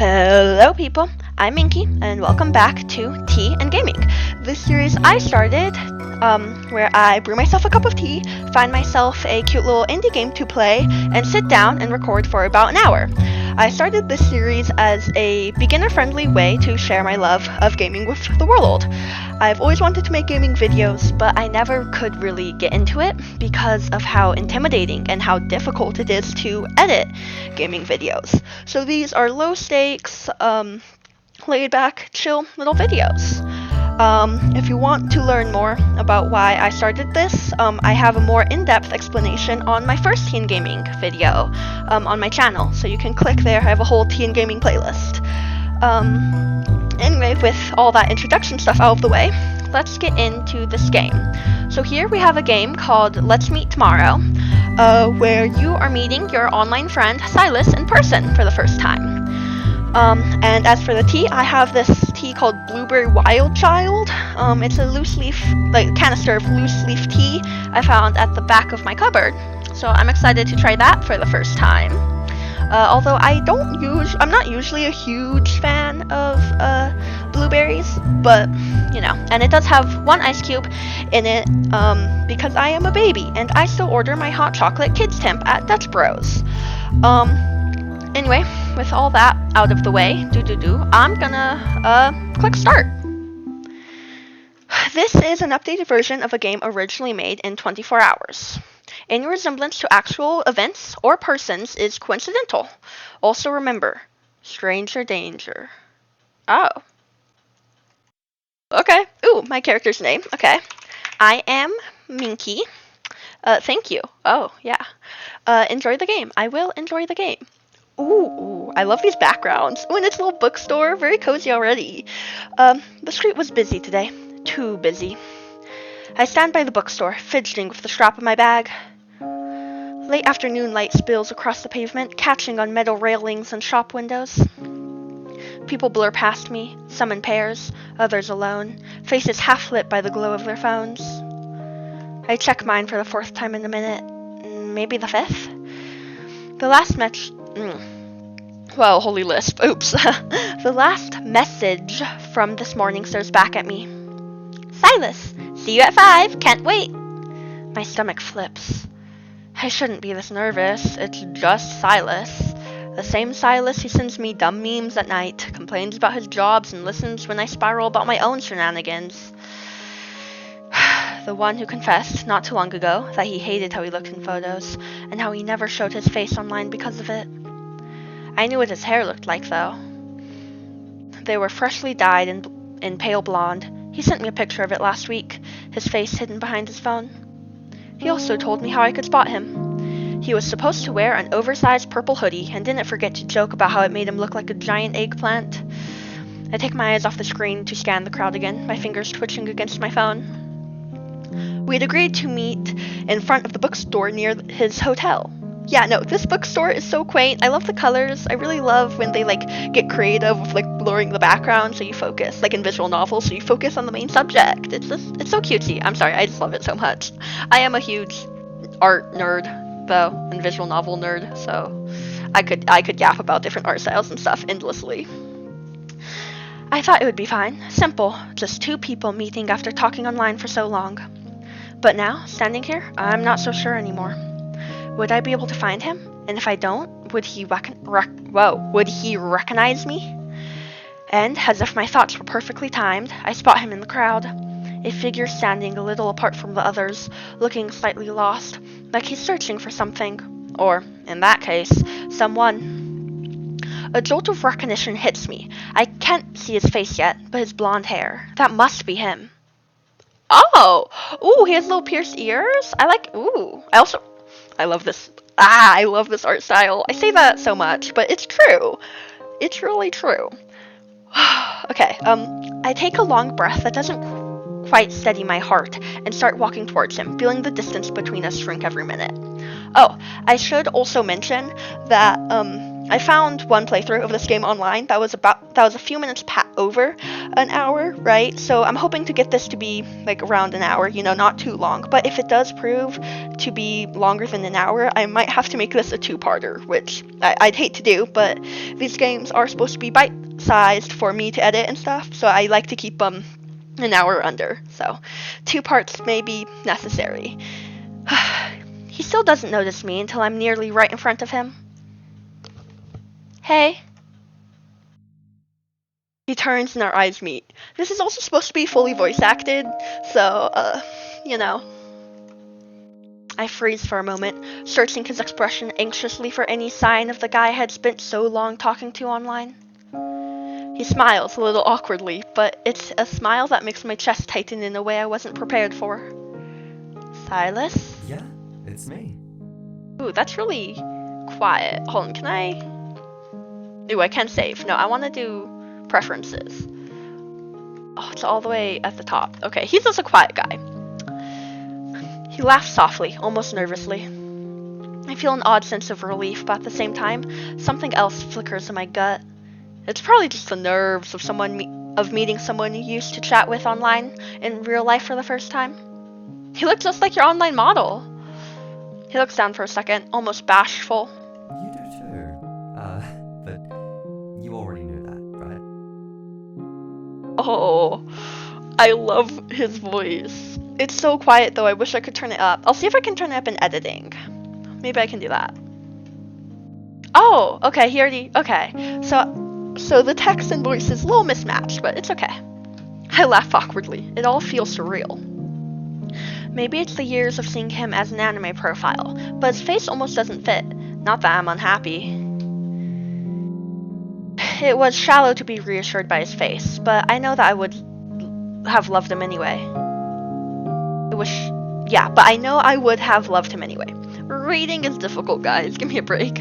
Hello people, I'm Minky and welcome back to Tea and Gaming. This series I started where I brew myself a cup of tea, find myself a cute little indie game to play, and sit down and record for about an hour. I started this series as a beginner-friendly way to share my love of gaming with the world. I've always wanted to make gaming videos, but I never could really get into it because of how intimidating and how difficult it is to edit gaming videos. So these are low stakes, laid back, chill little videos. If you want to learn more about why I started this, I have a more in-depth explanation on my first teen gaming video on my channel, so you can click there. I have a whole teen gaming playlist. Anyway, with all that introduction stuff out of the way, let's get into this game. So here we have a game called Let's Meet Tomorrow, where you are meeting your online friend Silas in person for the first time. And as for the tea, I have this tea called Blueberry Wild Child. It's a loose leaf, like canister of loose leaf tea I found at the back of my cupboard. So I'm excited to try that for the first time. Although I'm not usually a huge fan of blueberries, but you know, and it does have one ice cube in it because I am a baby and I still order my hot chocolate kids temp at Dutch Bros. Anyway, with all that out of the way, I'm gonna click start. This is an updated version of a game originally made in 24 hours. Any resemblance to actual events or persons is coincidental. Also remember, stranger danger. Oh. Okay. Ooh, my character's name. Okay. I am Minky. Thank you. Oh, yeah. Enjoy the game. I will enjoy the game. Ooh, I love these backgrounds. Ooh, and it's a little bookstore. Very cozy already. The street was busy today. Too busy. I stand by the bookstore, fidgeting with the strap of my bag. Late afternoon light spills across the pavement, catching on metal railings and shop windows. People blur past me, some in pairs, others alone, faces half lit by the glow of their phones. I check mine for the fourth time in a minute, maybe the fifth. The last holy lisp, oops. The last message from this morning stares back at me. Silas, see you at 5, can't wait. My stomach flips. I shouldn't be this nervous, it's just Silas. The same Silas who sends me dumb memes at night, complains about his jobs, and listens when I spiral about my own shenanigans. The one who confessed, not too long ago, that he hated how he looked in photos, and how he never showed his face online because of it. I knew what his hair looked like, though. They were freshly dyed in pale blonde. He sent me a picture of it last week, his face hidden behind his phone. He also told me how I could spot him. He was supposed to wear an oversized purple hoodie and didn't forget to joke about how it made him look like a giant eggplant. I take my eyes off the screen to scan the crowd again, my fingers twitching against my phone. We'd agreed to meet in front of the bookstore near his hotel. Yeah, no, this bookstore is so quaint. I love the colors. I really love when they get creative with blurring the background so you focus, like in visual novels, so you focus on the main subject. It's so cutesy. I'm sorry, I just love it so much. I am a huge art nerd, though, and visual novel nerd, so I could yap about different art styles and stuff endlessly. I thought it would be fine, simple, just two people meeting after talking online for so long. But now, standing here, I'm not so sure anymore. Would I be able to find him? And if I don't, would he recognize me? And, as if my thoughts were perfectly timed, I spot him in the crowd. A figure standing a little apart from the others, looking slightly lost, like he's searching for something. Or, in that case, someone. A jolt of recognition hits me. I can't see his face yet, but his blonde hair. That must be him. Oh! Ooh, he has little pierced ears? I love this. I love this art style. I say that so much, but it's true. It's really true. Okay, I take a long breath that doesn't quite steady my heart and start walking towards him, feeling the distance between us shrink every minute. Oh, I should also mention that, I found one playthrough of this game online that was a few minutes over an hour, right? So I'm hoping to get this to be like around an hour, not too long. But if it does prove to be longer than an hour, I might have to make this a two-parter, which I'd hate to do, but these games are supposed to be bite-sized for me to edit and stuff, so I like to keep them an hour under. So 2 parts may be necessary. He still doesn't notice me until I'm nearly right in front of him. Hey. He turns and our eyes meet. This is also supposed to be fully voice acted, so, I freeze for a moment, searching his expression anxiously for any sign of the guy I had spent so long talking to online. He smiles a little awkwardly, but it's a smile that makes my chest tighten in a way I wasn't prepared for. Silas? Yeah, it's me. Ooh, that's really quiet. Hold on, can I... Ooh, I can save. No, I want to do preferences. Oh, it's all the way at the top. Okay, he's just a quiet guy. He laughs softly, almost nervously. I feel an odd sense of relief, but at the same time, something else flickers in my gut. It's probably just the nerves of meeting someone you used to chat with online in real life for the first time. He looks just like your online model. He looks down for a second, almost bashful. You do too. But you already knew that, right? Oh, I love his voice. It's so quiet though, I wish I could turn it up. I'll see if I can turn it up in editing. Maybe I can do that. Oh, okay, okay. So the text and voice is a little mismatched, but it's okay. I laugh awkwardly. It all feels surreal. Maybe it's the years of seeing him as an anime profile, but his face almost doesn't fit. Not that I'm unhappy. It was shallow to be reassured by his face, but I know that I would have loved him anyway. But I know I would have loved him anyway. Reading is difficult, guys. Give me a break.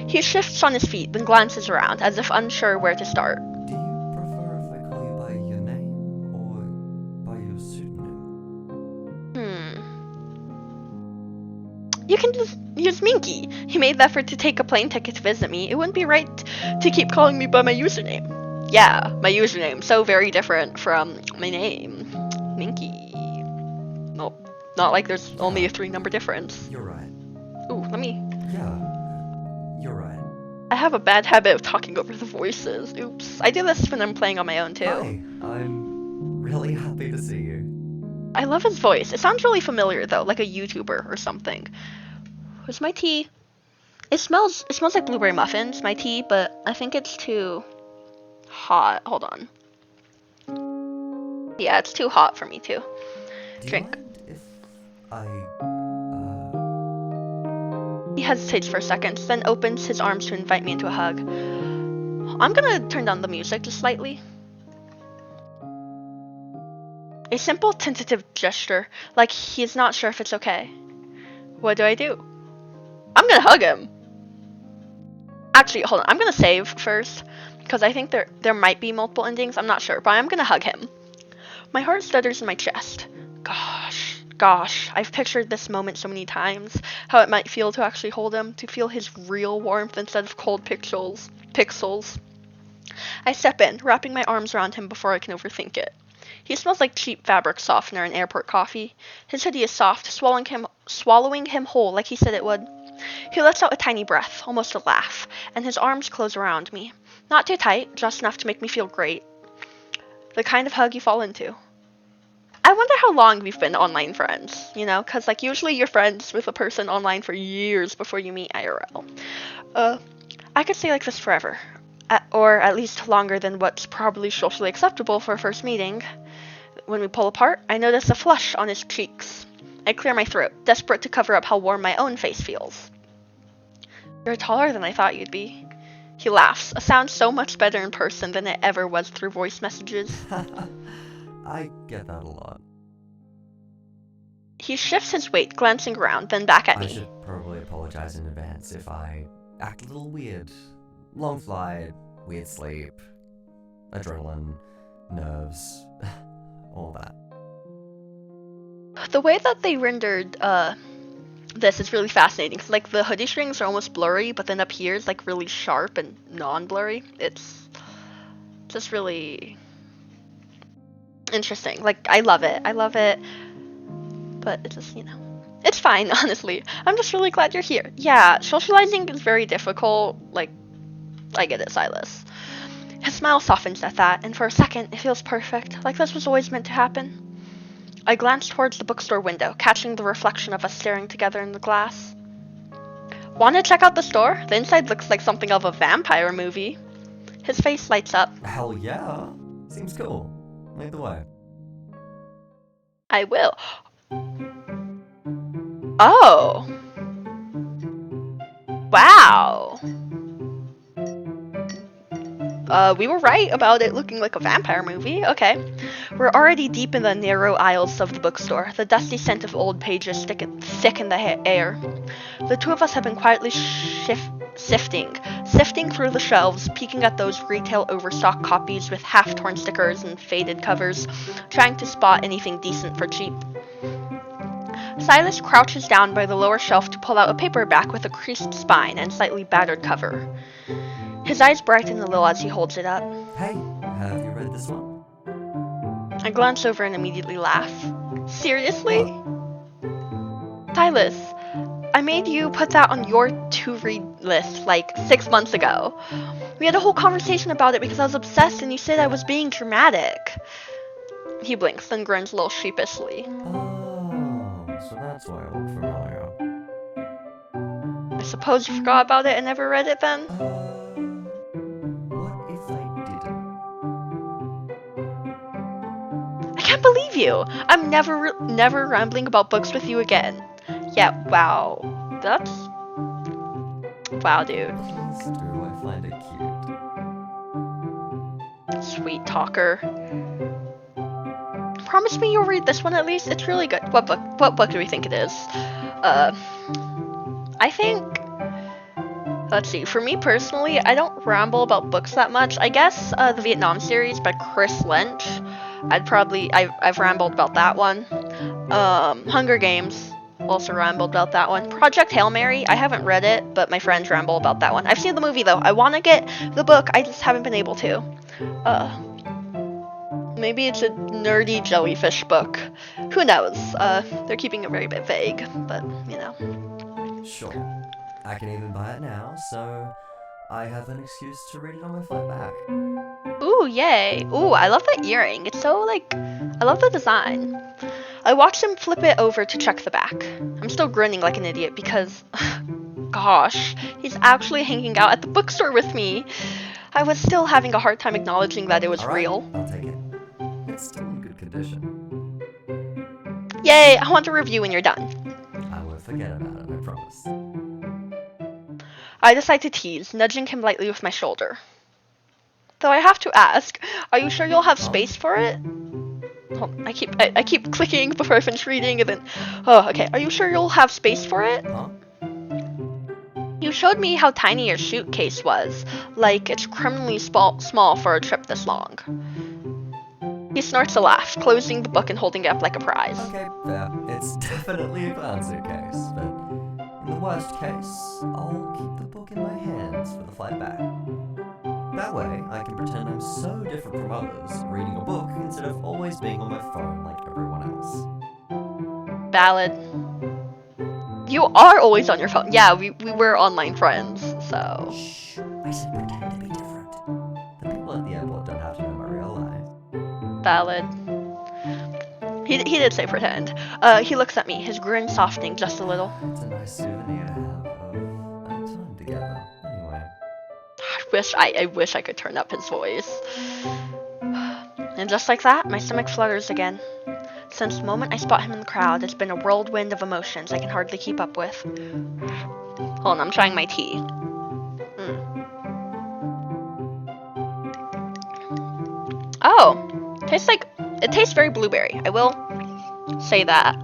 He shifts on his feet, then glances around, as if unsure where to start. Do you prefer if I call you by your name or by your pseudonym? You can just use Minky. He made the effort to take a plane ticket to visit me. It wouldn't be right to keep calling me by my username. Yeah, my username. So very different from my name. Minky. Nope. Not like there's only a 3-number difference. You're right. Ooh, let me... Yeah, you're right. I have a bad habit of talking over the voices. Oops. I do this when I'm playing on my own, too. Hi, I'm really happy to see you. I love his voice. It sounds really familiar, though, like a YouTuber or something. Where's my tea? It smells like blueberry muffins, my tea, but I think it's too hot. Hold on. Yeah, it's too hot for me, too. Drink. Do you mind if I, He hesitates for a second, then opens his arms to invite me into a hug. I'm gonna turn down the music just slightly. A simple, tentative gesture, like he's not sure if it's okay. What do? I'm gonna hug him. Actually, hold on. I'm gonna save first, because I think there might be multiple endings. I'm not sure, but I'm gonna hug him. My heart stutters in my chest. Gosh, I've pictured this moment so many times. How it might feel to actually hold him, to feel his real warmth instead of cold pixels. I step in, wrapping my arms around him before I can overthink it. He smells like cheap fabric softener and airport coffee. His hoodie is soft, swallowing him whole like he said it would. He lets out a tiny breath, almost a laugh, and his arms close around me. Not too tight, just enough to make me feel great. The kind of hug you fall into. I wonder how long we've been online friends, because usually you're friends with a person online for years before you meet IRL. I could stay like this forever, or at least longer than what's probably socially acceptable for a first meeting. When we pull apart, I notice a flush on his cheeks. I clear my throat, desperate to cover up how warm my own face feels. You're taller than I thought you'd be. He laughs, a sound so much better in person than it ever was through voice messages. I get that a lot. He shifts his weight, glancing around, then back at me. I should probably apologize in advance if I act a little weird. Long flight, weird sleep, adrenaline, nerves, all that. The way that they rendered this. It's really fascinating. Like the hoodie strings are almost blurry, but then up here is like really sharp and non-blurry. It's just really interesting. Like I love it. I love it. But it's just, it's fine, honestly. I'm just really glad you're here. Yeah, socializing is very difficult. Like, I get it, Silas. His smile softens at that, and for a second, it feels perfect, like this was always meant to happen. I glanced towards the bookstore window, catching the reflection of us staring together in the glass. Want to check out the store? The inside looks like something of a vampire movie. His face lights up. Hell yeah. Seems cool. Lead the way. I will. Oh. Wow. We were right about it looking like a vampire movie. Okay. We're already deep in the narrow aisles of the bookstore, the dusty scent of old pages thick in the air. The two of us have been quietly sifting through the shelves, peeking at those retail overstock copies with half-torn stickers and faded covers, trying to spot anything decent for cheap. Silas crouches down by the lower shelf to pull out a paperback with a creased spine and slightly battered cover. His eyes brighten a little as he holds it up. Hey, have you read this one? I glance over and immediately laugh. Seriously? What? Silas, I made you put that on your to-read list like 6 months ago. We had a whole conversation about it because I was obsessed and you said I was being dramatic. He blinks, then grins a little sheepishly. Oh, so that's why I look familiar. I suppose you forgot about it and never read it then? What if I didn't? I can't believe you! I'm never rambling about books with you again. Yeah, wow. That's... Wow, dude. Please do, I find it cute. Sweet talker. Promise me you'll read this one at least. It's really good. What book do we think it is? I think... Let's see. For me personally, I don't ramble about books that much. I guess the Vietnam series by Chris Lynch. I've rambled about that one. Hunger Games. Also rambled about that one. Project Hail Mary. I haven't read it, but my friends ramble about that one. I've seen the movie though. I want to get the book. I just haven't been able to. Maybe it's a nerdy jellyfish book. Who knows? They're keeping it very bit vague, but Sure. I can even buy it now, so I have an excuse to read it on my flight back. Ooh, yay. Ooh, I love that earring. It's so, I love the design. I watched him flip it over to check the back. I'm still grinning like an idiot because, gosh, he's actually hanging out at the bookstore with me. I was still having a hard time acknowledging that it was All right, real. I'll take it. It's still in good condition. Yay, I want a review when you're done. I won't forget about it, I promise. I decide to tease, nudging him lightly with my shoulder. Though I have to ask, are you sure you'll have space for it? I keep clicking before I finish reading, and then... Oh, okay. Are you sure you'll have space for it? Huh? You showed me how tiny your suitcase was. Like, it's criminally small for a trip this long. He snorts a laugh, closing the book and holding it up like a prize. Okay, fair. It's definitely a clown suitcase, but in the worst case, I'll keep the book in my hands for the flight back. That way, I can pretend I'm so different from others, reading a book instead of always being on my phone like everyone else. Valid. You are always on your phone. Yeah, we were online friends, so... Shh, I said pretend to be different. The people at the airport don't have to know my real life. Valid. He did say pretend. He looks at me, his grin softening just a little. It's a nice souvenir to have of our time together, anyway. I wish I could turn up his voice. And just like that, my stomach flutters again. Since the moment I spot him in the crowd, it's been a whirlwind of emotions I can hardly keep up with. Hold on, I'm trying my tea. Oh, it tastes very blueberry. I will say that.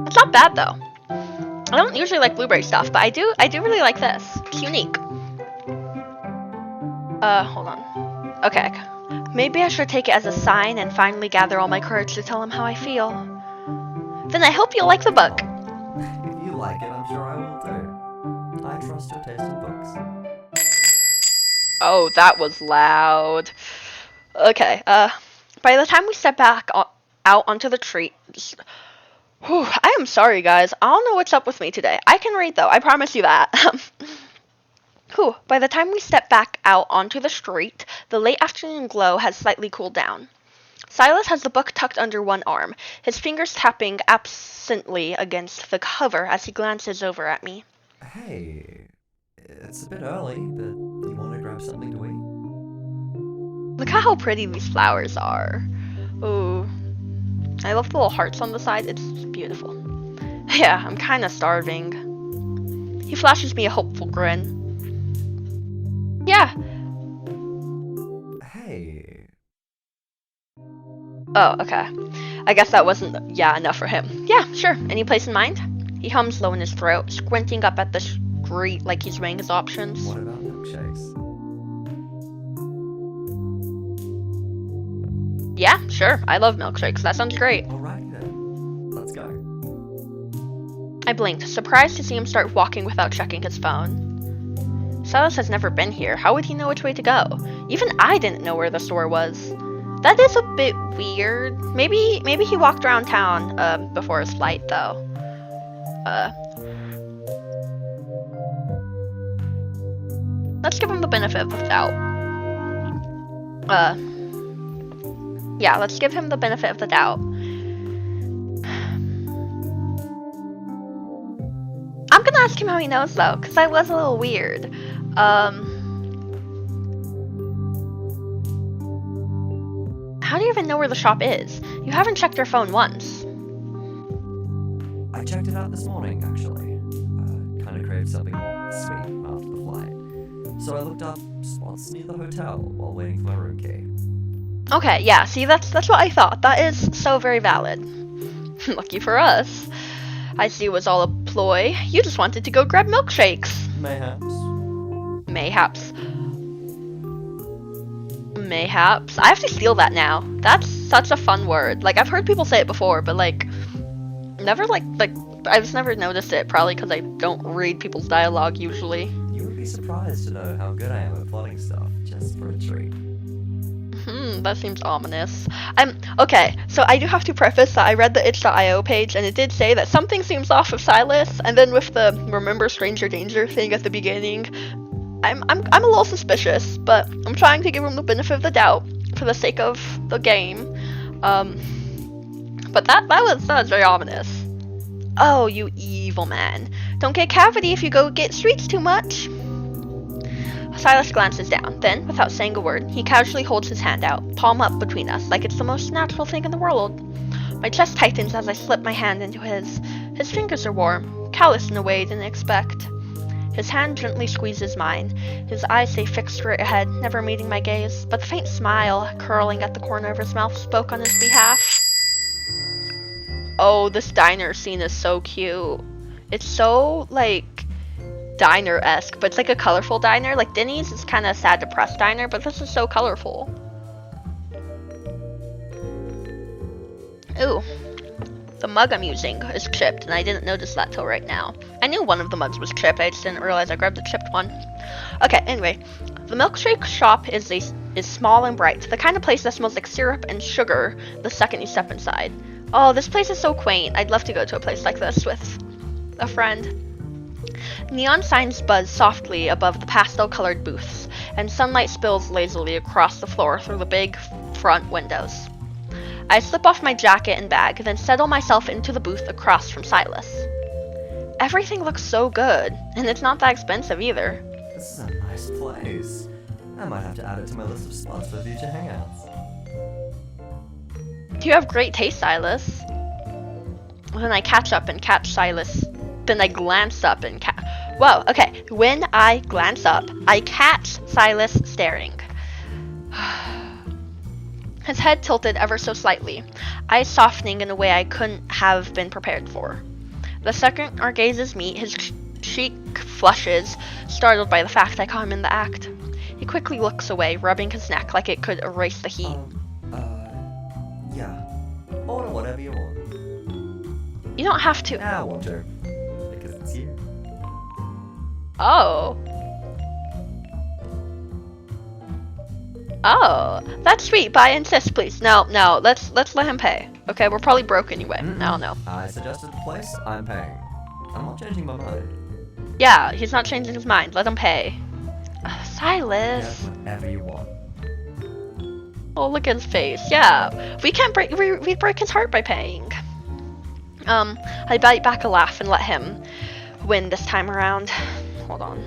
It's not bad though. I don't usually like blueberry stuff, but I do really like this. It's unique. Hold on. Okay. Maybe I should take it as a sign and finally gather all my courage to tell him how I feel. Then I hope you'll like the book. If you like it, I'm sure I will too. I trust your taste in books. Oh, that was loud. Okay, by the time we step back out onto the street, I am sorry, guys. I don't know what's up with me today. I can read, though. I promise you that. By the time we step back out onto the street, the late afternoon glow has slightly cooled down. Silas has the book tucked under one arm, his fingers tapping absently against the cover as he glances over at me. Hey, it's a bit early, but you want to grab something to eat? Look at how pretty these flowers are. Ooh. I love the little hearts on the side. It's beautiful. Yeah, I'm kind of starving. He flashes me a hopeful grin. Yeah. Hey. Oh, okay. I guess that wasn't enough for him. Yeah, sure. Any place in mind? He hums low in his throat, squinting up at the street like he's weighing his options. What about milkshakes? Yeah, sure. I love milkshakes. That sounds great. Alrighty then. Let's go. I blinked, surprised to see him start walking without checking his phone. Silas has never been here. How would he know which way to go? Even I didn't know where the store was. That is a bit weird. Maybe he walked around town before his flight, though. Let's give him the benefit of the doubt. Yeah, let's give him the benefit of the doubt. I'm gonna ask him how he knows, though, because that was a little weird. How do you even know where the shop is? You haven't checked your phone once. I checked it out this morning, actually. Kinda craved something sweet after the flight. So I looked up spots near the hotel while waiting for my room key. Okay, yeah, see, that's what I thought. That is so very valid. Lucky for us. I see it was all a ploy. You just wanted to go grab milkshakes. Mayhaps. Mayhaps. I have to steal that now. That's such a fun word. Like, I've heard people say it before, but like, never I've just never noticed it, probably because I don't read people's dialogue usually. You would be surprised to know how good I am at plotting stuff, just for a treat. That seems ominous. Okay, so I do have to preface that I read the itch.io page, and it did say that something seems off with Silas, and then with the remember stranger danger thing at the beginning, I'm a little suspicious, but I'm trying to give him the benefit of the doubt for the sake of the game. But that was very ominous. Oh, you evil man. Don't get cavity if you go get streets too much. Silas glances down. Then, without saying a word, he casually holds his hand out, palm up between us, like it's the most natural thing in the world. My chest tightens as I slip my hand into his. His fingers are warm, callous in a way I didn't expect. His hand gently squeezes mine. His eyes stay fixed straight ahead, never meeting my gaze, but the faint smile curling at the corner of his mouth spoke on his behalf. Oh, this diner scene is so cute. It's so, like, diner-esque, but it's like a colorful diner. Like, Denny's is kind of a sad, depressed diner, but this is so colorful. Ooh. The mug I'm using is chipped, and I didn't notice that till right now. I knew one of the mugs was chipped, I just didn't realize I grabbed the chipped one. Okay, anyway. The milkshake shop is small and bright, the kind of place that smells like syrup and sugar the second you step inside. Oh, this place is so quaint. I'd love to go to a place like this with a friend. Neon signs buzz softly above the pastel-colored booths, and sunlight spills lazily across the floor through the big front windows. I slip off my jacket and bag, then settle myself into the booth across from Silas. Everything looks so good, and it's not that expensive either. This is a nice place. I might have to add it to my list of spots for future hangouts. You have great taste, Silas. Then I catch up and catch Silas. Then I glance up and Whoa, okay. When I glance up, I catch Silas staring. His head tilted ever so slightly, eyes softening in a way I couldn't have been prepared for. The second our gazes meet, his cheek flushes, startled by the fact I caught him in the act. He quickly looks away, rubbing his neck like it could erase the heat. Yeah. Order whatever you want. You don't have to. Now I want to. Because it's you. Oh. Oh, that's sweet, but I insist, please. No, let's let him pay. Okay, we're probably broke anyway. I don't know. I suggested the place, I'm paying. I'm not changing my mind. Yeah, he's not changing his mind. Let him pay. Silas. Get whatever you want. Oh, look at his face. Yeah, we can't break. We break his heart by paying. I bite back a laugh and let him win this time around. Hold on.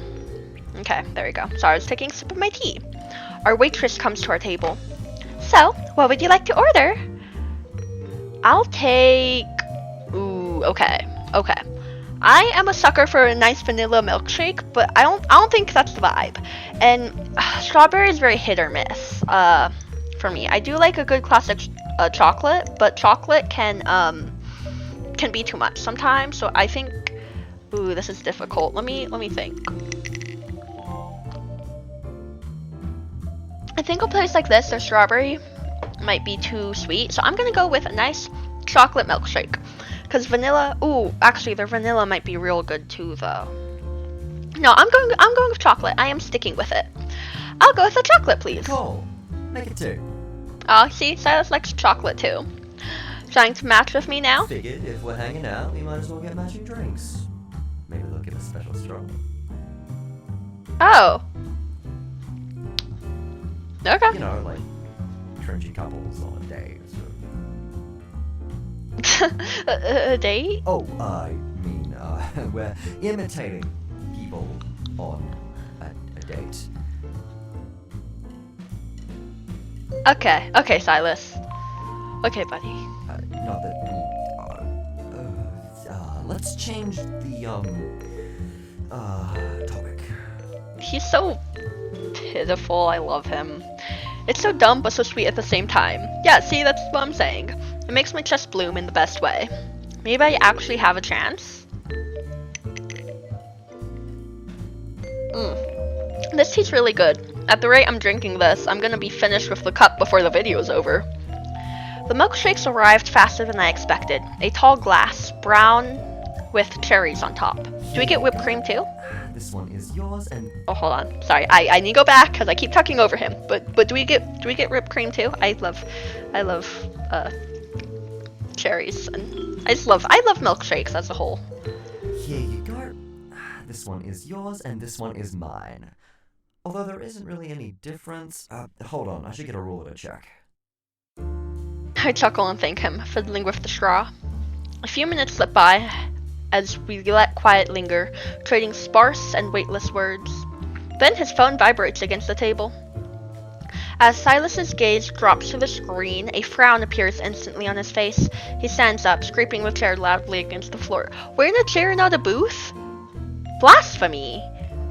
Okay, there we go. Sorry, I was taking a sip of my tea. Our waitress comes to our table. So, what would you like to order? I'll take... Ooh, okay. I am a sucker for a nice vanilla milkshake, but I don't think that's the vibe. And strawberry is very hit or miss. For me, I do like a good classic chocolate, but chocolate can be too much sometimes. So I think... Ooh, this is difficult. Let me think. I think a place like this, their strawberry might be too sweet, so I'm gonna go with a nice chocolate milkshake. Cause vanilla, ooh, actually their vanilla might be real good too, though. No, I'm going with chocolate. I am sticking with it. I'll go with the chocolate, please. Cool. Make it 2. Oh, see, Silas likes chocolate too. Trying to match with me now? Figured if we're hanging out, we might as well get matching drinks. Maybe they'll give a special straw. Oh. Okay. You know, like cringy couples on a date. A date? Oh, I mean, we're imitating people on a date. Okay, Silas. Okay, buddy. Not that we let's change the topic. He's so pitiful. I love him. It's so dumb but so sweet at the same time. Yeah, see, that's what I'm saying. It makes my chest bloom in the best way. Maybe I actually have a chance. This tea's really good. At the rate I'm drinking this, I'm gonna be finished with the cup before the video's over. The milkshakes arrived faster than I expected. A tall glass, brown with cherries on top. Do we get whipped cream too? This one is yours, and oh, hold on. Sorry, I need to go back because I keep talking over him. But do we get whipped cream too? I love cherries, and I love milkshakes as a whole. Here you go. This one is yours, and this one is mine. Although there isn't really any difference. Hold on, I should get a ruler to check. I chuckle and thank him, fiddling with the straw. A few minutes slip by as we let quiet linger, trading sparse and weightless words. Then his phone vibrates against the table. As Silas's gaze drops to the screen, a frown appears instantly on his face. He stands up, scraping the chair loudly against the floor. We're in a chair, not a booth? Blasphemy!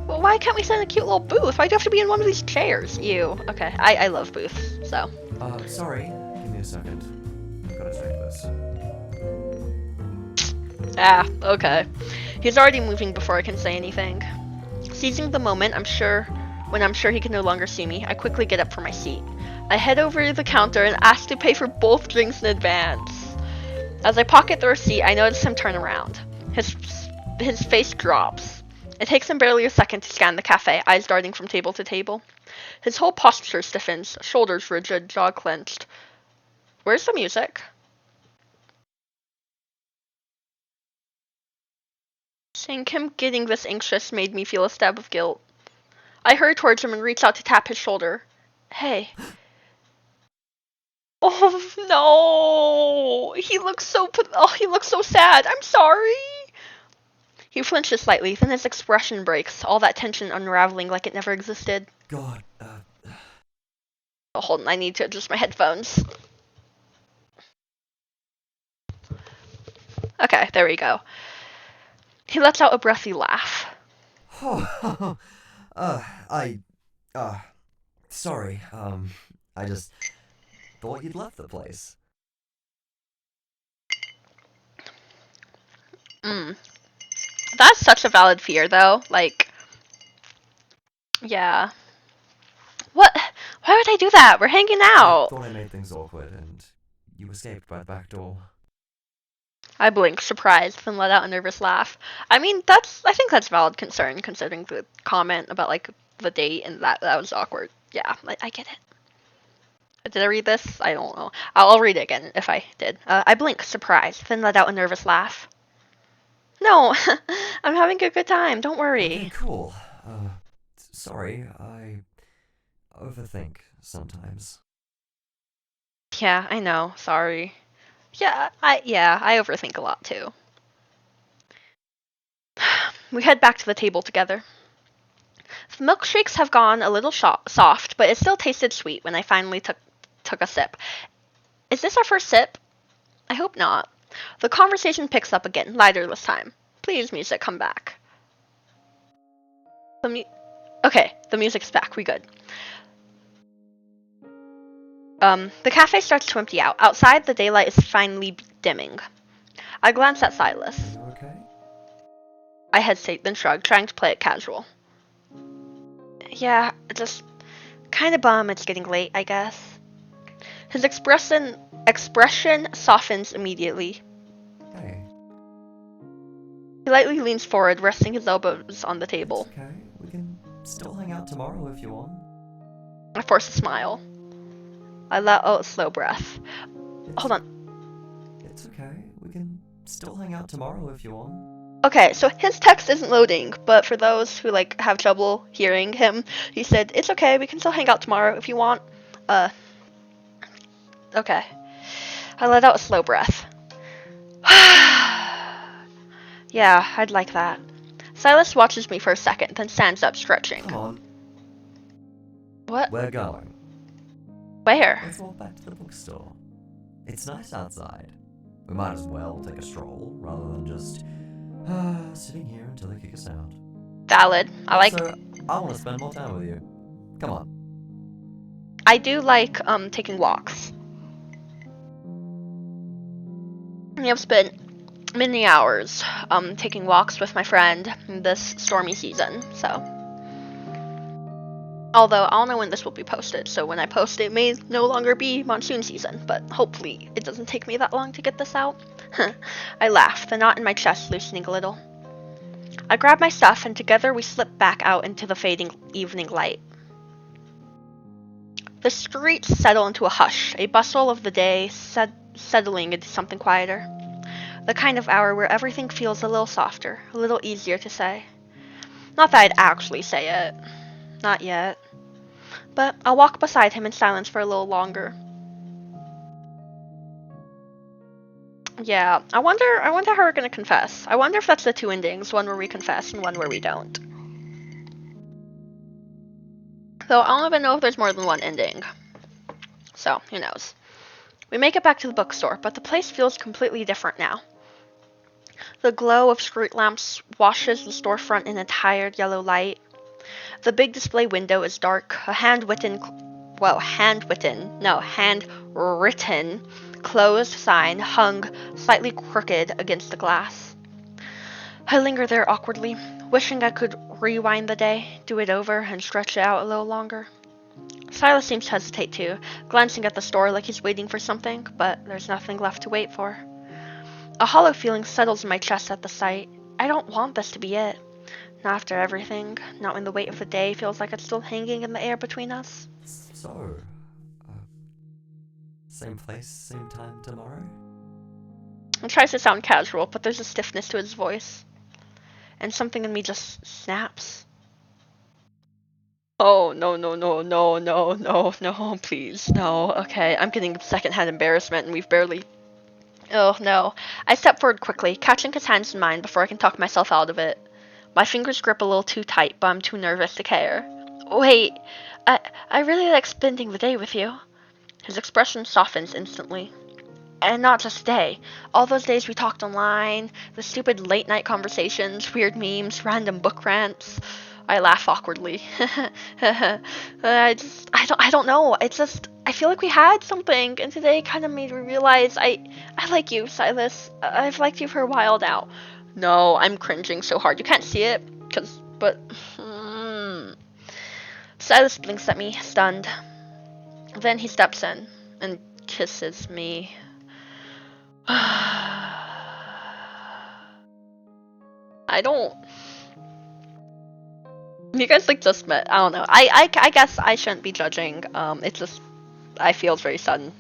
Well, why can't we sit in a cute little booth? Why do you have to be in one of these chairs? Ew. Okay, I love booths, so. Sorry. Give me a second. I've got to take this. Ah, okay. He's already moving before I can say anything. Seizing the moment, when I'm sure he can no longer see me, I quickly get up from my seat. I head over to the counter and ask to pay for both drinks in advance. As I pocket the receipt, I notice him turn around. His face drops. It takes him barely a second to scan the cafe, eyes darting from table to table. His whole posture stiffens, shoulders rigid, jaw clenched. Where's the music? Seeing him getting this anxious made me feel a stab of guilt. I hurry towards him and reach out to tap his shoulder. Hey. Oh no! He looks so sad. I'm sorry. He flinches slightly, then his expression breaks, all that tension unraveling like it never existed. God, Oh, hold on, I need to adjust my headphones. Okay, there we go. He lets out a breathy laugh. Sorry, I just thought you'd left the place. That's such a valid fear, though. Like, yeah. What? Why would I do that? We're hanging out. I thought I made things awkward, and you escaped by the back door. I blinked, surprised, then let out a nervous laugh. I mean, I think that's valid concern, considering the comment about, like, the date, and that was awkward. Yeah, I get it. Did I read this? I don't know. I'll read it again if I did. I blinked, surprised, then let out a nervous laugh. No, I'm having a good time. Don't Okay, worry. cool. Sorry, I overthink sometimes. Yeah, I know. Sorry. I overthink a lot too. We head back to the table together. The milkshakes have gone a little soft, but it still tasted sweet when I finally took a sip. Is this our first sip? I hope not. The conversation picks up again, lighter this time. Please, music, come back. Okay, the music's back. We good. The cafe starts to empty out. Outside, the daylight is finally dimming. I glance at Silas. Are you okay? I hesitate, then shrug, trying to play it casual. Yeah, just kind of bum it's getting late, I guess. His expression softens immediately. Hey, He lightly leans forward, resting his elbows on the it's table. okay. We can still hang out tomorrow if you want. I force a smile. I let out a slow breath. Hold on. It's okay. We can still hang out tomorrow if you want. Okay, so his text isn't loading, but for those who have trouble hearing him, he said, "It's okay, we can still hang out tomorrow if you want." Okay. I let out a slow breath. Yeah, I'd like that. Silas watches me for a second, then stands up, stretching. Come on. What? We're going. Where? Let's walk back to the bookstore. It's nice outside. We might as well take a stroll rather than just sitting here until they kick us out. Valid. I want to spend more time with you. Come on. do like taking walks. I've spent many hours taking walks with my friend this stormy season, so. Although I don't know when this will be posted, so when I post it may no longer be monsoon season, but hopefully it doesn't take me that long to get this out. I laugh, the knot in my chest loosening a little. I grab my stuff and together we slip back out into the fading evening light. The streets settle into a hush, a bustle of the day settling into something quieter. The kind of hour where everything feels a little softer, a little easier to say. Not that I'd actually say it. Not yet. But I'll walk beside him in silence for a little longer. Yeah, I wonder how we're gonna confess. I wonder if that's the two endings, one where we confess and one where we don't. Though I don't even know if there's more than one ending. So, who knows. We make it back to the bookstore, but the place feels completely different now. The glow of street lamps washes the storefront in a tired yellow light. The big display window is dark, a handwritten closed sign hung slightly crooked against the glass. I linger there awkwardly, wishing I could rewind the day, do it over, and stretch it out a little longer. Silas seems to hesitate too, glancing at the store like he's waiting for something, but there's nothing left to wait for. A hollow feeling settles in my chest at the sight. I don't want this to be it. Not after everything, not when the weight of the day feels like it's still hanging in the air between us. So, same place, same time tomorrow? He tries to sound casual, but there's a stiffness to his voice. And something in me just snaps. Oh, no, please, no, okay, I'm getting secondhand embarrassment and we've barely... Oh, no. I step forward quickly, catching his hands in mine before I can talk myself out of it. My fingers grip a little too tight, but I'm too nervous to care. Wait, I really like spending the day with you. His expression softens instantly. And not just today. All those days we talked online, the stupid late night conversations, weird memes, random book rants. I laugh awkwardly. I don't know. It's just, I feel like we had something, and today kind of made me realize I like you, Silas. I've liked you for a while now. No, I'm cringing so hard. You can't see it, but... Silas blinks at me, stunned. Then he steps in and kisses me. I don't. You guys like just met. I don't know. I guess I shouldn't be judging. It's just I feel it's very sudden.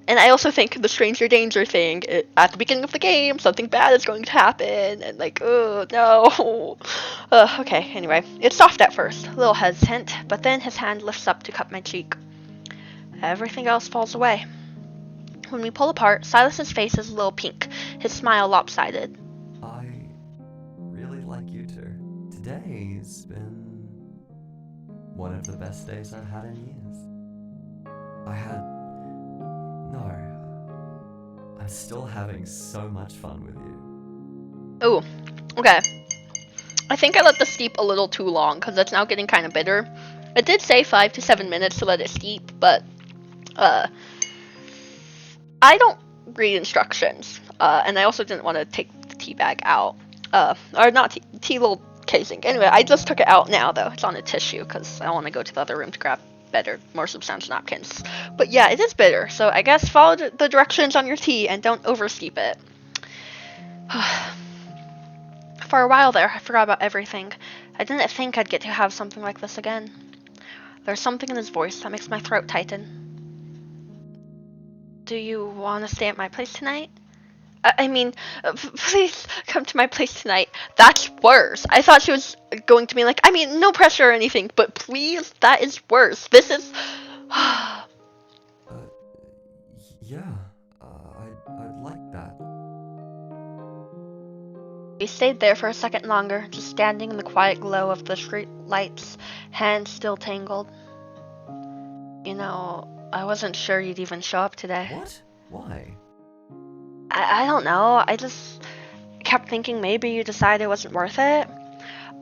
And I also think the stranger danger thing at the beginning of the game, something bad is going to happen, and like, oh no. Okay. Anyway, it's soft at first, a little hesitant, but then his hand lifts up to cup my cheek. Everything else falls away. When we pull apart, Silas's face is a little pink, his smile lopsided. I really like you two. Today's been one of the best days I've had in years. I'm still having so much fun with you. Ooh, okay. I think I let this steep a little too long because it's now getting kind of bitter. It did say 5 to 7 minutes to let it steep, but I don't read instructions, and I also didn't want to take the tea bag out, or not tea little casing. Anyway, I just took it out now though. It's on a tissue because I want to go to the other room to grab better, more substantial napkins. But yeah, it is bitter, so I guess follow the directions on your tea and don't oversteep it. For a while there, I forgot about everything. I didn't think I'd get to have something like this again. There's something in his voice that makes my throat tighten. Do you want to stay at my place tonight? I mean, please come to my place tonight. That's worse. I thought she was going to be like, I mean, no pressure or anything, but please, that is worse. This is... Yeah, I'd like that. We stayed there for a second longer, just standing in the quiet glow of the street lights, hands still tangled. You know, I wasn't sure you'd even show up today. What? Why? I don't know. I just kept thinking maybe you decided it wasn't worth it.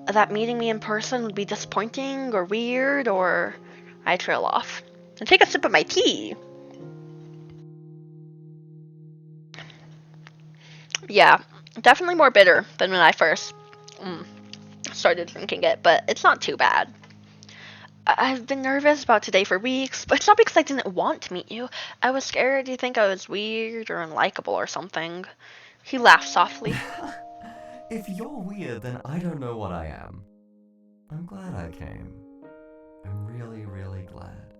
That meeting me in person would be disappointing or weird, or I trail off. And take a sip of my tea. Yeah, definitely more bitter than when I first started drinking it, but it's not too bad. I've been nervous about today for weeks, but it's not because I didn't want to meet you. I was scared you'd think I was weird or unlikable or something. He laughed softly. If you're weird, then I don't know what I am. I'm glad I came. I'm really, really glad.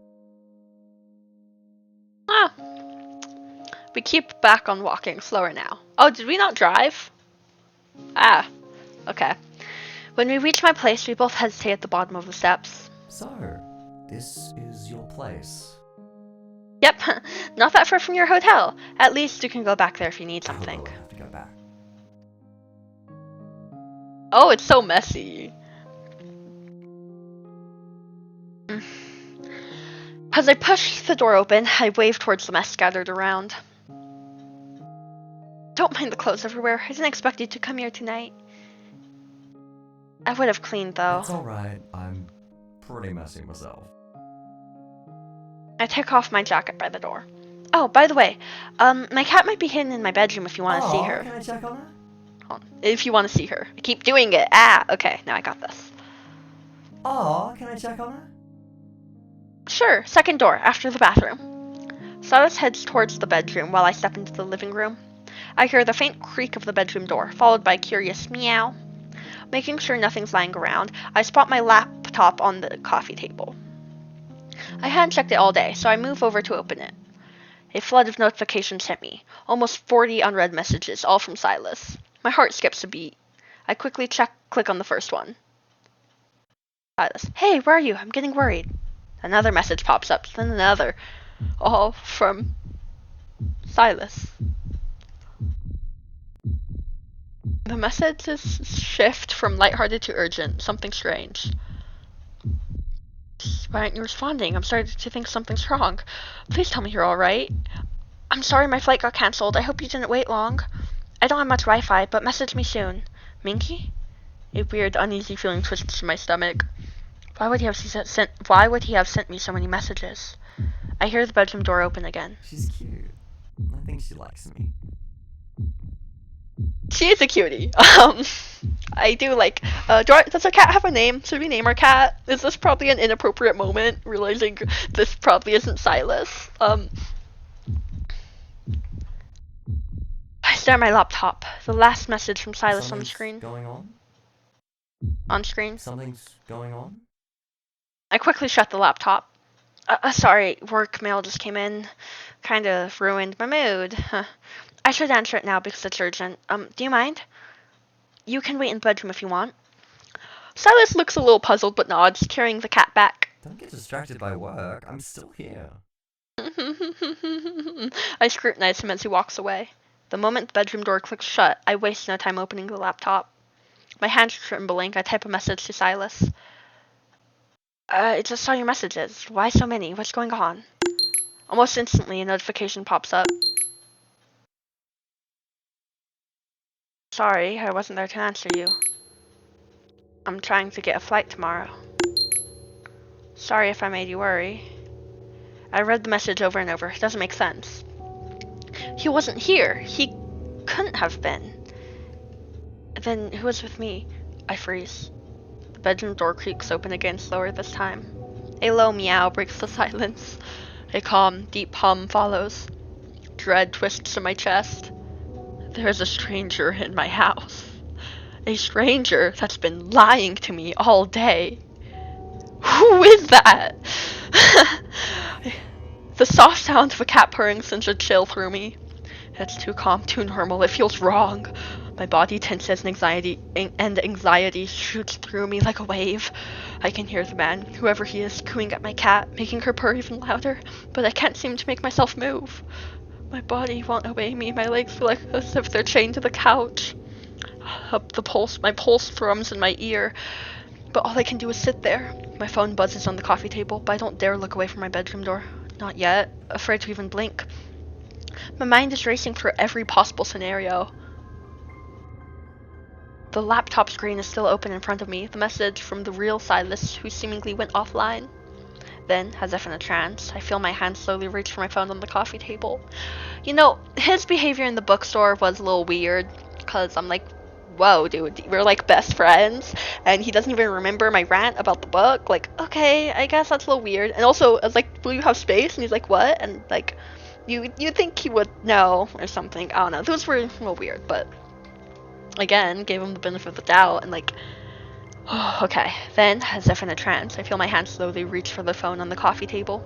Ah. We keep back on walking, slower now. Oh, did we not drive? Ah, okay. When we reach my place, we both hesitate at the bottom of the steps. So, this is your place. Yep, not that far from your hotel. At least you can go back there if you need something. I have to go back. Oh, it's so messy. As I pushed the door open, I waved towards the mess scattered around. Don't mind the clothes everywhere. I didn't expect you to come here tonight. I would have cleaned, though. It's alright. I'm pretty messy myself. I take off my jacket by the door. Oh, by the way, my cat might be hidden in my bedroom if you want to see her. Can I check on her? Hold on. If you want to see her. I keep doing it. Ah, okay, now I got this. Oh, can I check on her? Sure, second door, after the bathroom. Silas heads towards the bedroom while I step into the living room. I hear the faint creak of the bedroom door, followed by a curious meow. Making sure nothing's lying around, I spot my laptop on the coffee table. I hadn't checked it all day, so I move over to open it. A flood of notifications hit me, almost 40 unread messages, all from Silas. My heart skips a beat. I quickly click on the first one. Silas, hey, where are you? I'm getting worried. Another message pops up, then another, all from Silas. The messages shift from lighthearted to urgent, something strange. Why aren't you responding? I'm starting to think something's wrong. Please tell me you're alright. I'm sorry my flight got cancelled. I hope you didn't wait long. I don't have much Wi-Fi, but message me soon. Minky? A weird, uneasy feeling twists in my stomach. Why would he have sent me so many messages? I hear the bedroom door open again. She's cute. I think she likes me. She is a cutie. I do like, does our cat have a name? Should we name our cat? Is this probably an inappropriate moment, realizing this probably isn't Silas? I stare at my laptop. The last message from Silas on the Something's screen. going on? On screen. Something's going on? I quickly shut the laptop. Sorry, work mail just came in. Kind of ruined my mood. I should answer it now because it's urgent. Do you mind? You can wait in the bedroom if you want. Silas looks a little puzzled but nods, carrying the cat back. Don't get distracted by work. I'm still here. I scrutinize him as he walks away. The moment the bedroom door clicks shut, I waste no time opening the laptop. My hands trembling, I type a message to Silas. I just saw your messages. Why so many? What's going on? Almost instantly, a notification pops up. Sorry, I wasn't there to answer you. I'm trying to get a flight tomorrow. Sorry if I made you worry. I read the message over and over. It doesn't make sense. He wasn't here. He couldn't have been. Then who was with me? I freeze. The bedroom door creaks open again, slower this time. A low meow breaks the silence. A calm, deep hum follows. Dread twists in my chest. There's a stranger in my house. A stranger that's been lying to me all day. Who is that? The soft sound of a cat purring sends a chill through me. It's too calm, too normal. It feels wrong. My body tenses and anxiety shoots through me like a wave. I can hear the man, whoever he is, cooing at my cat, making her purr even louder, but I can't seem to make myself move. My body won't obey me. My legs feel like as if they're chained to the couch. My pulse thrums in my ear, but all I can do is sit there. My phone buzzes on the coffee table, but I don't dare look away from my bedroom door. Not yet, afraid to even blink. My mind is racing through every possible scenario. The laptop screen is still open in front of me, the message from the real Silas, who seemingly went offline. Then, as if in a trance, I feel my hand slowly reach for my phone on the coffee table. You know, his behavior in the bookstore was a little weird, because I'm like, whoa, dude, we're like best friends, and he doesn't even remember my rant about the book. Like, okay, I guess that's a little weird. And also, I was like, will you have space? And he's like, what? And like, you think he would know or something. I don't know. Those were a little weird, but again, gave him the benefit of the doubt, and like, okay. Then, as if in a trance, I feel my hand slowly reach for the phone on the coffee table.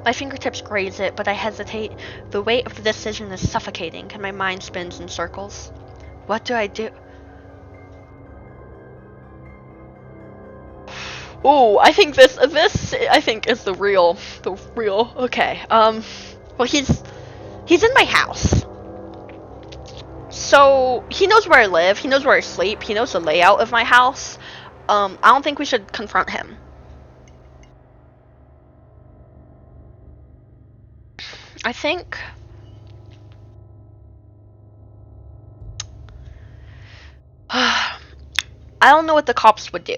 My fingertips graze it, but I hesitate. The weight of the decision is suffocating, and my mind spins in circles. What do I do? Oh, I think this I think is the real. Okay. Well, he's in my house. So, he knows where I live, he knows where I sleep, he knows the layout of my house. I don't think we should confront him. I think... I don't know what the cops would do.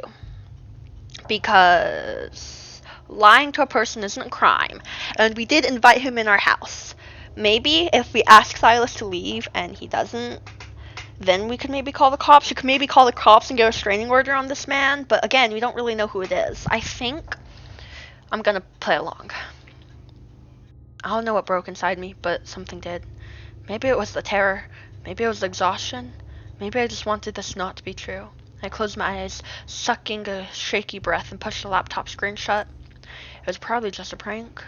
Because lying to a person isn't a crime, and we did invite him in our house. Maybe if we ask Silas to leave and he doesn't, then we could maybe call the cops. You could maybe call the cops and get a restraining order on this man, but again, we don't really know who it is. I think I'm gonna play along. I don't know what broke inside me, but something did. Maybe it was the terror. Maybe it was the exhaustion. Maybe I just wanted this not to be true. I closed my eyes, sucking a shaky breath, and pushed the laptop screen shut. It was probably just a prank.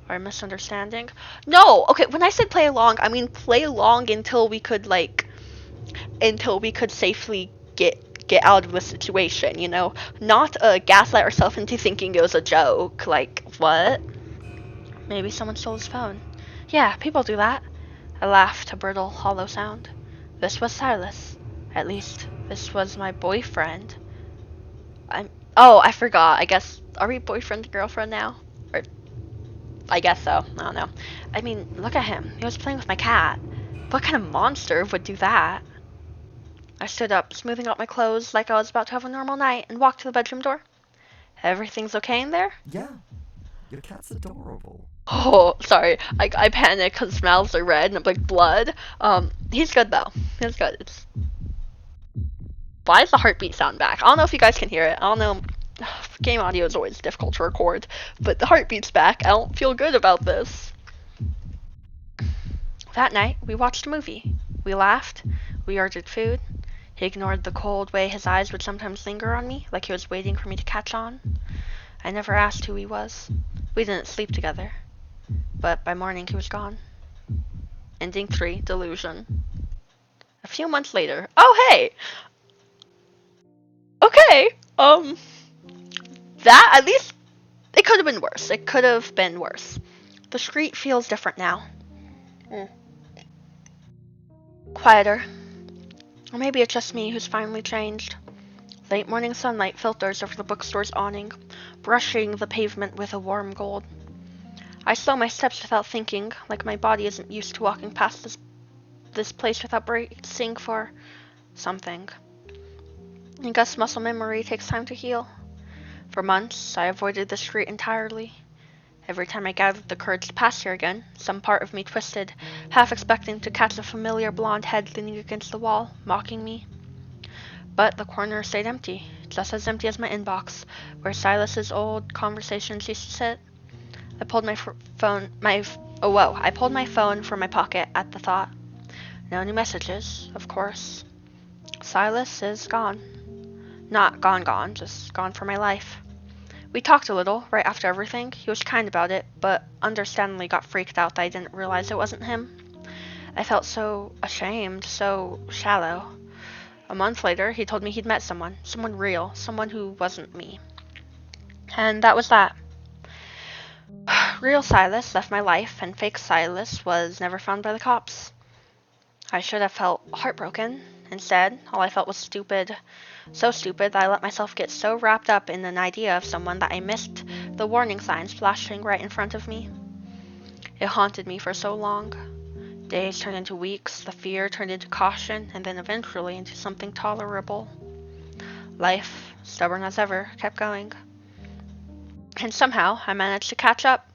Or a misunderstanding. No! Okay, when I said play along, I mean play along until we could, safely get out of the situation, you know? Not gaslight ourselves into thinking it was a joke. Like, what? Maybe someone stole his phone. Yeah, people do that. I laughed, a brittle, hollow sound. This was Silas. At least, this was my boyfriend. Oh, I forgot. I guess, are we boyfriend and girlfriend now? Or, I guess so. I don't know. I mean, look at him. He was playing with my cat. What kind of monster would do that? I stood up, smoothing out my clothes like I was about to have a normal night, and walked to the bedroom door. Everything's okay in there? Yeah, your cat's adorable. Oh, sorry. I panic because his mouths are red and I'm like blood. He's good though. He's good. Why is the heartbeat sound back? I don't know if you guys can hear it. I don't know. Game audio is always difficult to record, but the heartbeat's back. I don't feel good about this. That night, we watched a movie. We laughed. We ordered food. He ignored the cold way his eyes would sometimes linger on me, like he was waiting for me to catch on. I never asked who he was. We didn't sleep together. But by morning he was gone. Ending 3, delusion. A few months later. Oh, hey! Okay, that, at least, it could have been worse. It could have been worse. The street feels different now. Quieter. Or maybe it's just me who's finally changed. Late morning sunlight filters over the bookstore's awning, brushing the pavement with a warm gold. I slow my steps without thinking, like my body isn't used to walking past this place without bracing for something. I guess muscle memory takes time to heal. For months, I avoided the street entirely. Every time I gathered the courage to pass here again, some part of me twisted, half expecting to catch a familiar blonde head leaning against the wall, mocking me. But the corner stayed empty, just as empty as my inbox, where Silas's old conversations used to sit. I pulled my phone from my pocket at the thought. No new messages, of course. Silas is gone. Not gone, just gone for my life. We talked a little, right after everything. He was kind about it, but understandably got freaked out that I didn't realize it wasn't him. I felt so ashamed, so shallow. A month later, he told me he'd met someone real, someone who wasn't me. And that was that. Real Silas left my life, and fake Silas was never found by the cops. I should have felt heartbroken. Instead, all I felt was stupid. So stupid that I let myself get so wrapped up in an idea of someone that I missed the warning signs flashing right in front of me. It haunted me for so long. Days turned into weeks, the fear turned into caution, and then eventually into something tolerable. Life, stubborn as ever, kept going. And somehow, I managed to catch up.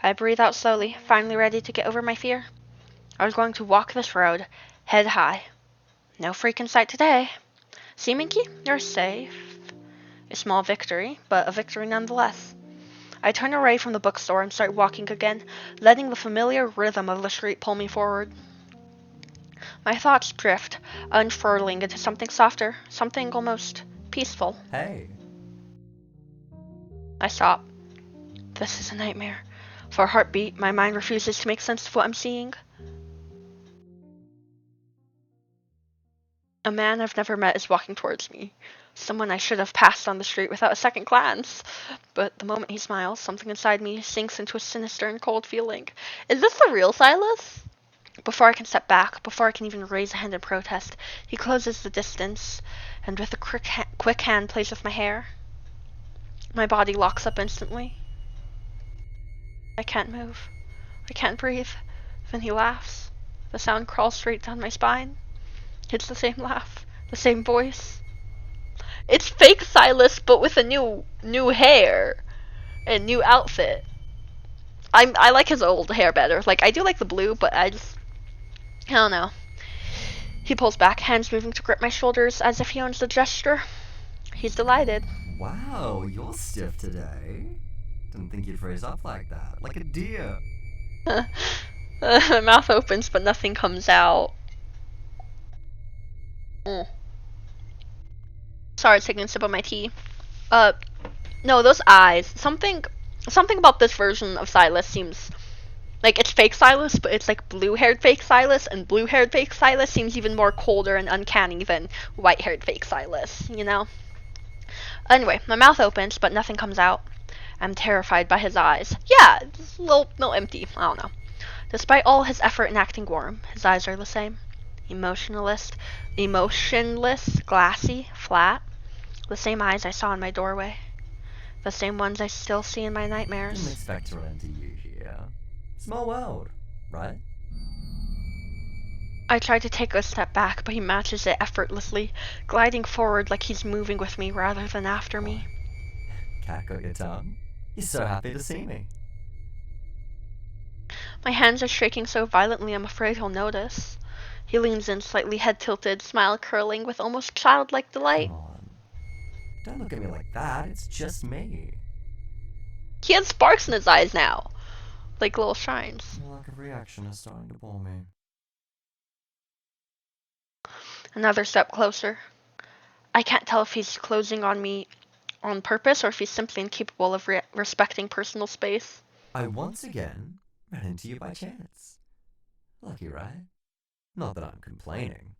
I breathed out slowly, finally ready to get over my fear. I was going to walk this road, head high. No freak in sight today. See, Minky? You're safe. A small victory, but a victory nonetheless. I turned away from the bookstore and started walking again, letting the familiar rhythm of the street pull me forward. My thoughts drift, unfurling into something softer, something almost peaceful. Hey. I stop. This is a nightmare. For a heartbeat, my mind refuses to make sense of what I'm seeing. A man I've never met is walking towards me. Someone I should have passed on the street without a second glance. But the moment he smiles, something inside me sinks into a sinister and cold feeling. Is this the real Silas? Before I can step back, before I can even raise a hand in protest, he closes the distance, and with a quick hand plays with my hair. My body locks up instantly. I can't move. I can't breathe. Then he laughs. The sound crawls straight down my spine. It's the same laugh, the same voice. It's fake Silas, but with a new hair and new outfit. I like his old hair better. Like, I do like the blue, but I don't know. He pulls back, hands moving to grip my shoulders as if he owns the gesture. He's delighted. Wow, you're stiff today. Didn't think you'd phrase up like that. Like a deer. My mouth opens, but nothing comes out. Sorry, taking a sip of my tea. No, those eyes. Something about this version of Silas seems like it's fake Silas, but it's like blue-haired fake Silas, and blue-haired fake Silas seems even more colder and uncanny than white-haired fake Silas, you know? Anyway, my mouth opens, but nothing comes out. I'm terrified by his eyes. Yeah, it's a little empty. I don't know. Despite all his effort in acting warm, his eyes are the same. Emotionless, glassy, flat. The same eyes I saw in my doorway. The same ones I still see in my nightmares. Didn't expect to run into you here. Small world, right? I tried to take a step back, but he matches it effortlessly, gliding forward like he's moving with me rather than after me. Cat got your tongue? You're so happy to see me. My hands are shaking so violently I'm afraid he'll notice. He leans in, slightly head tilted, smile curling with almost childlike delight. Come on. Don't look at me like that, it's just me. He has sparks in his eyes now, like little shines. Your lack of reaction is starting to bore me. Another step closer. I can't tell if he's closing on me on purpose or if he's simply incapable of respecting personal space. I once again ran into you by chance. Lucky, right? Not that I'm complaining.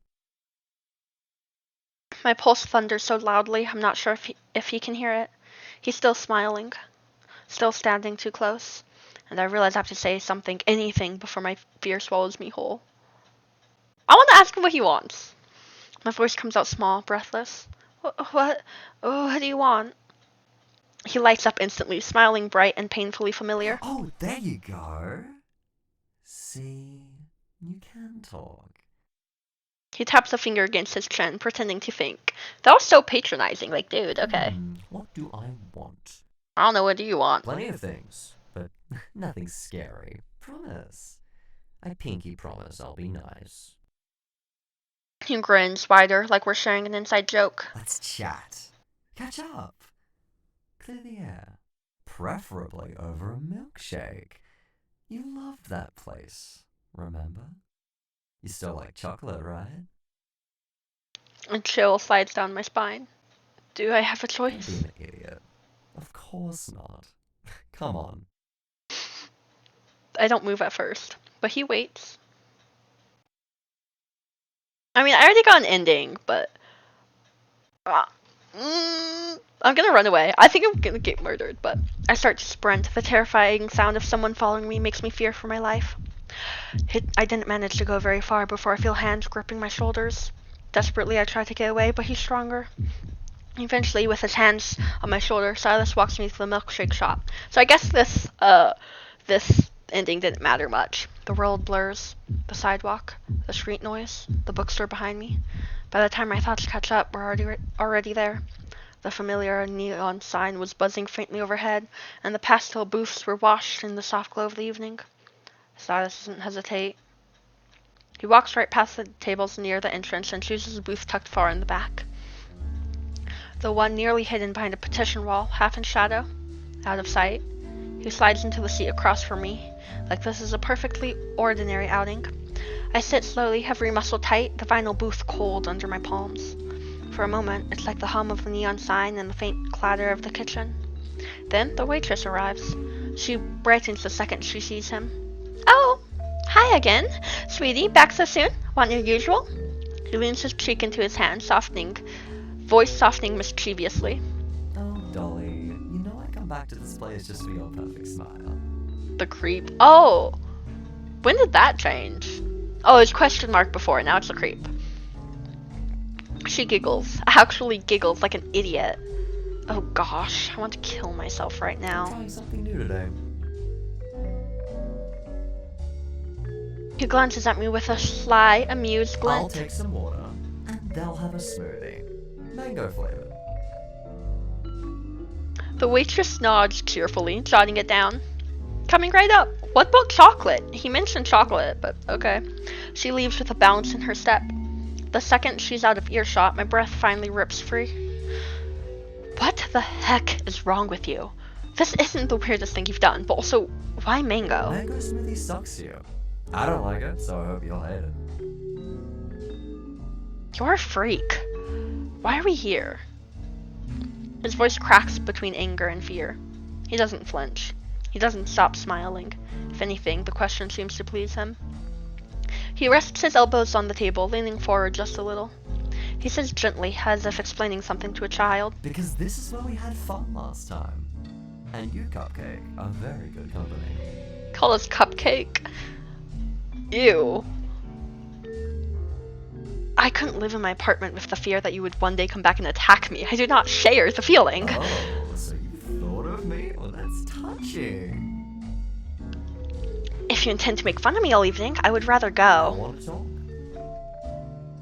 My pulse thunders so loudly, I'm not sure if he can hear it. He's still smiling, still standing too close, and I realize I have to say something, anything, before my fear swallows me whole. I want to ask him what he wants. My voice comes out small, breathless. What? What do you want? He lights up instantly, smiling bright and painfully familiar. Oh, there you go. See, you can talk. He taps a finger against his chin, pretending to think. That was so patronizing, like, dude, okay. What do I want? I don't know, what do you want? Plenty of things, but nothing scary. Promise. I pinky promise I'll be nice. He grins wider, like we're sharing an inside joke. Let's chat. Catch up. Clear the air. Preferably over a milkshake. You loved that place, remember? You still like chocolate, right? A chill slides down my spine. Do I have a choice? Don't be an idiot. Of course not. Come on. I don't move at first, but he waits. I mean, I already got an ending, but I'm gonna run away. I think I'm gonna get murdered, but I start to sprint. The terrifying sound of someone following me makes me fear for my life. I didn't manage to go very far before I feel hands gripping my shoulders. Desperately, I try to get away, but he's stronger. Eventually, with his hands on my shoulder, Silas walks me to the milkshake shop. So I guess this ending didn't matter much. The world blurs, the sidewalk, the street noise, the bookstore behind me. By the time my thoughts catch up, we're already there. The familiar neon sign was buzzing faintly overhead, and the pastel booths were washed in the soft glow of the evening. Silas doesn't hesitate. He walks right past the tables near the entrance and chooses a booth tucked far in the back. The one nearly hidden behind a petition wall, half in shadow, out of sight. He slides into the seat across from me, like this is a perfectly ordinary outing. I sit slowly, every muscle tight, the vinyl booth cold under my palms. For a moment, it's like the hum of the neon sign and the faint clatter of the kitchen. Then the waitress arrives. She brightens the second she sees him. Oh, hi again. Sweetie, back so soon? Want your usual? He leans his cheek into his hand, voice softening mischievously. Oh, Dolly, you know I come back to this place just for your perfect smile. The creep. Oh, when did that change? Oh, it's question mark before, now it's a creep. She giggles, actually giggles like an idiot. Oh gosh, I want to kill myself right now. I'm trying something new today. He glances at me with a sly, amused glint. I'll take some water, and they'll have a smoothie. Mango flavored. The waitress nods cheerfully, jotting it down. Coming right up. What about chocolate? He mentioned chocolate, but okay. She leaves with a bounce in her step. The second she's out of earshot, my breath finally rips free. What the heck is wrong with you? This isn't the weirdest thing you've done, but also, why mango? Mango smoothie sucks you. I don't like it, so I hope you'll hate it. You're a freak. Why are we here? His voice cracks between anger and fear. He doesn't flinch. He doesn't stop smiling. If anything, the question seems to please him. He rests his elbows on the table, leaning forward just a little. He says gently, as if explaining something to a child. Because this is where we had fun last time. And you, Cupcake, are very good company. Call us Cupcake? Ew. I couldn't live in my apartment with the fear that you would one day come back and attack me. I do not share the feeling. Oh, so you thought of me? Well, that's touching. If you intend to make fun of me all evening, I would rather I go. want to talk.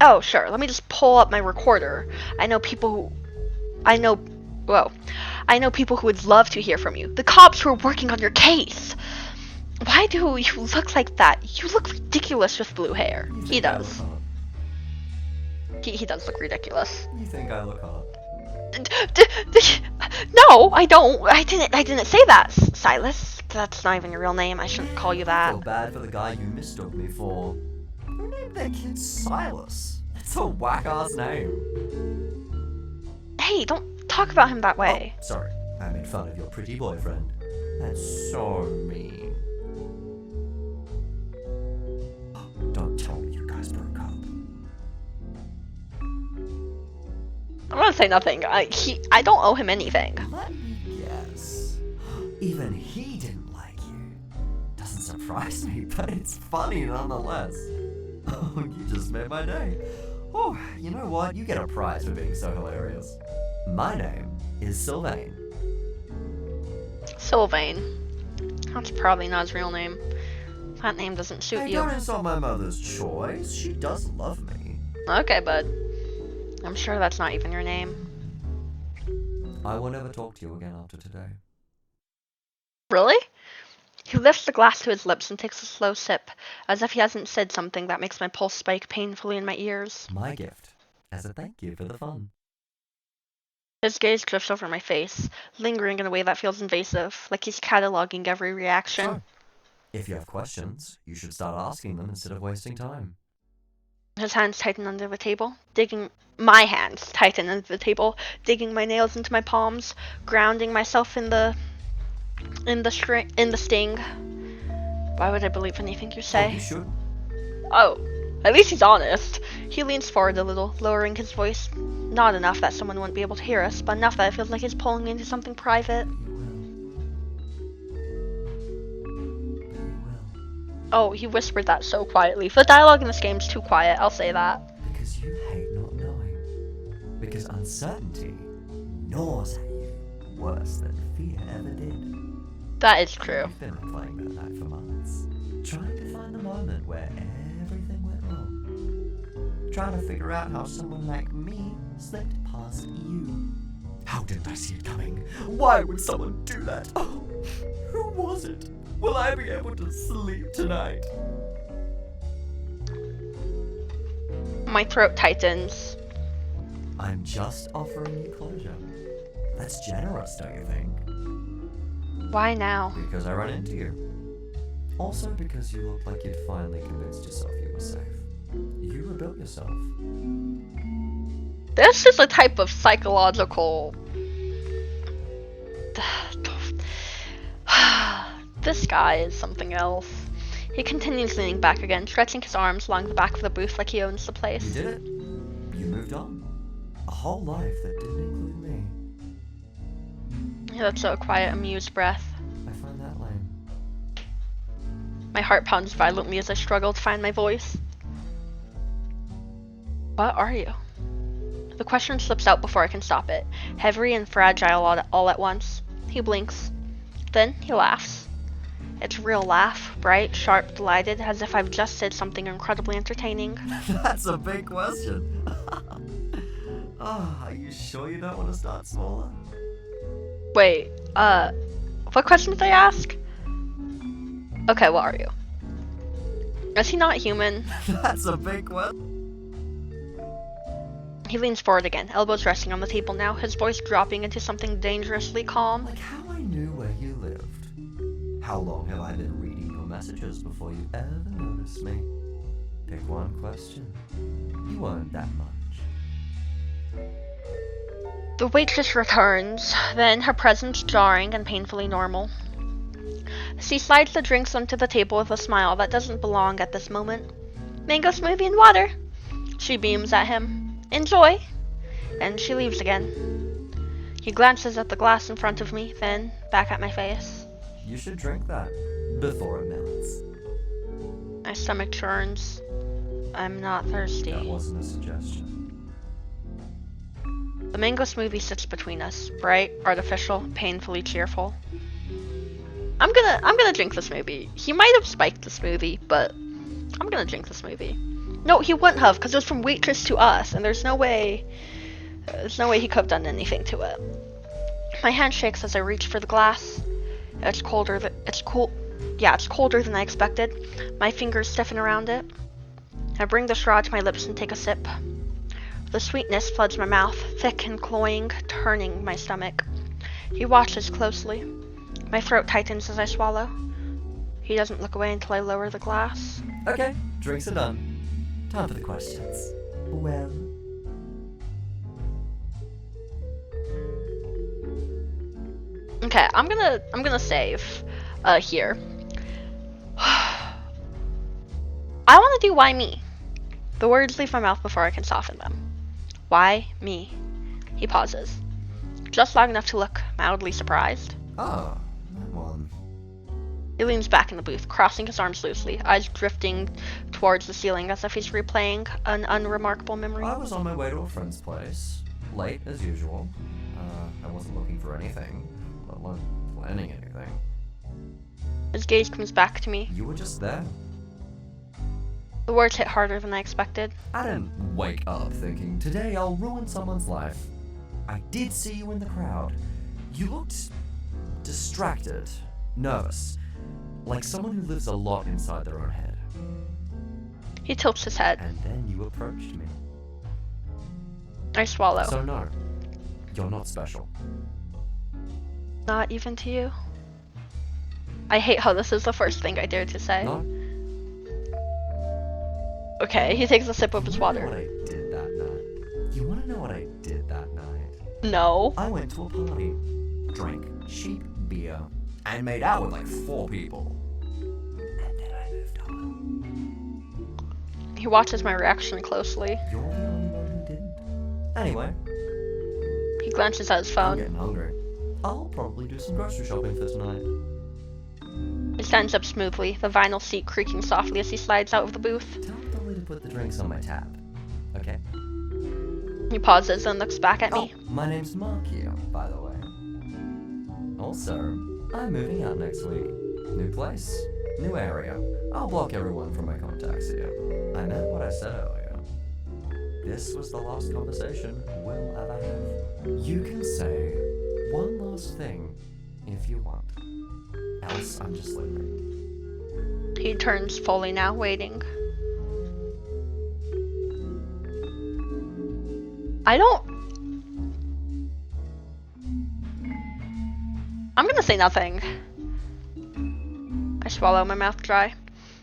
Oh, sure. Let me just pull up my recorder. I know people who would love to hear from you. The cops who are working on your case. Why do you look like that? You look ridiculous with blue hair. You He think I does. look hot? He does look ridiculous. You think I look hot? No, I don't. I didn't say that, Silas. That's not even your real name. I shouldn't call you I that. feel bad for the guy you mistook me for. Who named their kid Silas? That's That's a whack-ass name. Hey, don't talk about him that way. Oh, sorry. I made fun of your pretty boyfriend. That's so mean. Don't tell me you guys broke up. I'm gonna say nothing. I don't owe him anything. Let me guess. Even he didn't like you. Doesn't surprise me, but it's funny nonetheless. Oh, you just made my day. Oh, you know what? You get a prize for being so hilarious. My name is Sylvain. Sylvain. That's probably not his real name. That name doesn't suit Hey, you. don't insult my mother's choice. She does love me. Okay, bud. I'm sure that's not even your name. I will never talk to you again after today. Really? He lifts the glass to his lips and takes a slow sip, as if he hasn't said something that makes my pulse spike painfully in my ears. My gift, as a thank you for the fun. His gaze drifts over my face, lingering in a way that feels invasive, like he's cataloging every reaction. So, if you have questions, you should start asking them instead of wasting time. His hands tighten under the table, digging my hands tighten under the table, digging my nails into my palms, grounding myself in the sting. Why would I believe anything you Oh, say? you should. Oh, at least he's honest. He leans forward a little, lowering his voice. Not enough that someone wouldn't be able to hear us, but enough that it feels like he's pulling me into something private. Oh, he whispered that so quietly. The dialogue in this game's too quiet, I'll say that. Because you hate not knowing. Because uncertainty gnaws at you worse than fear ever did. That is true. You've been replaying that night for months, trying to find the moment where everything went wrong. Trying to figure out how someone like me slipped past you. How didn't I see it coming? Why would someone do that? Oh, who was it? Will I be able to sleep tonight? My throat tightens. I'm just offering you closure. That's generous, don't you think? Why now? Because I run into you. Also because you look like you'd finally convinced yourself you were safe. You rebuilt yourself. This is a type of psychological... This guy is something else. He continues leaning back again, stretching his arms along the back of the booth like he owns the You place. did it. You moved on. A whole life that didn't include me. He lets out a quiet, amused breath. I find that lame. My heart pounds violently as I struggle to find my voice. What are you? The question slips out before I can stop it, heavy and fragile all at once. He blinks. Then he laughs. It's a real laugh, bright, sharp, delighted, as if I've just said something incredibly entertaining. That's a big question. Are you sure you don't want to start smaller? Wait, what question did I ask? Okay, what are you? Is he not human? That's a big question. He leans forward again, elbows resting on the table now, his voice dropping into something dangerously calm. Like how I knew where you lived. How long have I been reading your messages before you ever noticed me? Pick one question. You weren't that much. The waitress returns, then her presence jarring and painfully normal. She slides the drinks onto the table with a smile that doesn't belong at this moment. Mango smoothie and water. She beams at him. Enjoy. And she leaves again. He glances at the glass in front of me, then back at my face. You should drink that before it melts. My stomach churns. I'm not thirsty. That wasn't a suggestion. The mango smoothie sits between us, bright, artificial, painfully cheerful. I'm gonna drink the smoothie. He might have spiked the smoothie, but I'm gonna drink the smoothie. No, he wouldn't have, because it was from waitress to us, and there's no way he could have done anything to it. My hand shakes as I reach for the glass. It's colder than I expected. My fingers stiffen around it. I bring the straw to my lips and take a sip. The sweetness floods my mouth, thick and cloying, turning my stomach. He watches closely. My throat tightens as I swallow. He doesn't look away until I lower the glass. Okay, drinks are done. Time for the questions. Well, Okay, I'm gonna save here. I wanna do why me. The words leave my mouth before I can soften them. Why me? He pauses. Just long enough to look mildly surprised. ah, that one. He leans back in the booth, crossing his arms loosely, eyes drifting towards the ceiling as if he's replaying an unremarkable memory. I was on my way to a friend's place, late as usual. I wasn't looking for anything, let alone planning anything. His gaze comes back to me. You were just there. The words hit harder than I expected. I didn't wake up thinking, today I'll ruin someone's life. I did see you in the crowd. You looked distracted, nervous, like someone who lives a lot inside their own head. He tilts his head. And then you approached me. I swallow. So no, you're not special. Not even to you? I hate how this is the first thing I dare to say. No? Okay, he takes a sip of his You wanna know water. what I did that night? You wanna know what I did that night? No. I went to a party, drank cheap beer, and made out with like 4 people. And then I moved on. He watches my reaction closely. You're the only one who didn't. Anyway, He glances at his I'm phone. getting hungry. I'll probably do some grocery shopping for tonight. He stands up smoothly, the vinyl seat creaking softly as he slides out of the booth. Tell Dolly to put the drinks on my tab, okay? He pauses and looks back at me. Oh, my name's Mark here, by the way. Also, I'm moving out next week. New place, new area. I'll block everyone from my contacts here. I meant what I said earlier. This was the last conversation we'll ever have. You can say one last thing if you want. Else, I'm just leaving. He turns fully now, waiting. I'm gonna say nothing. I swallow, my mouth dry.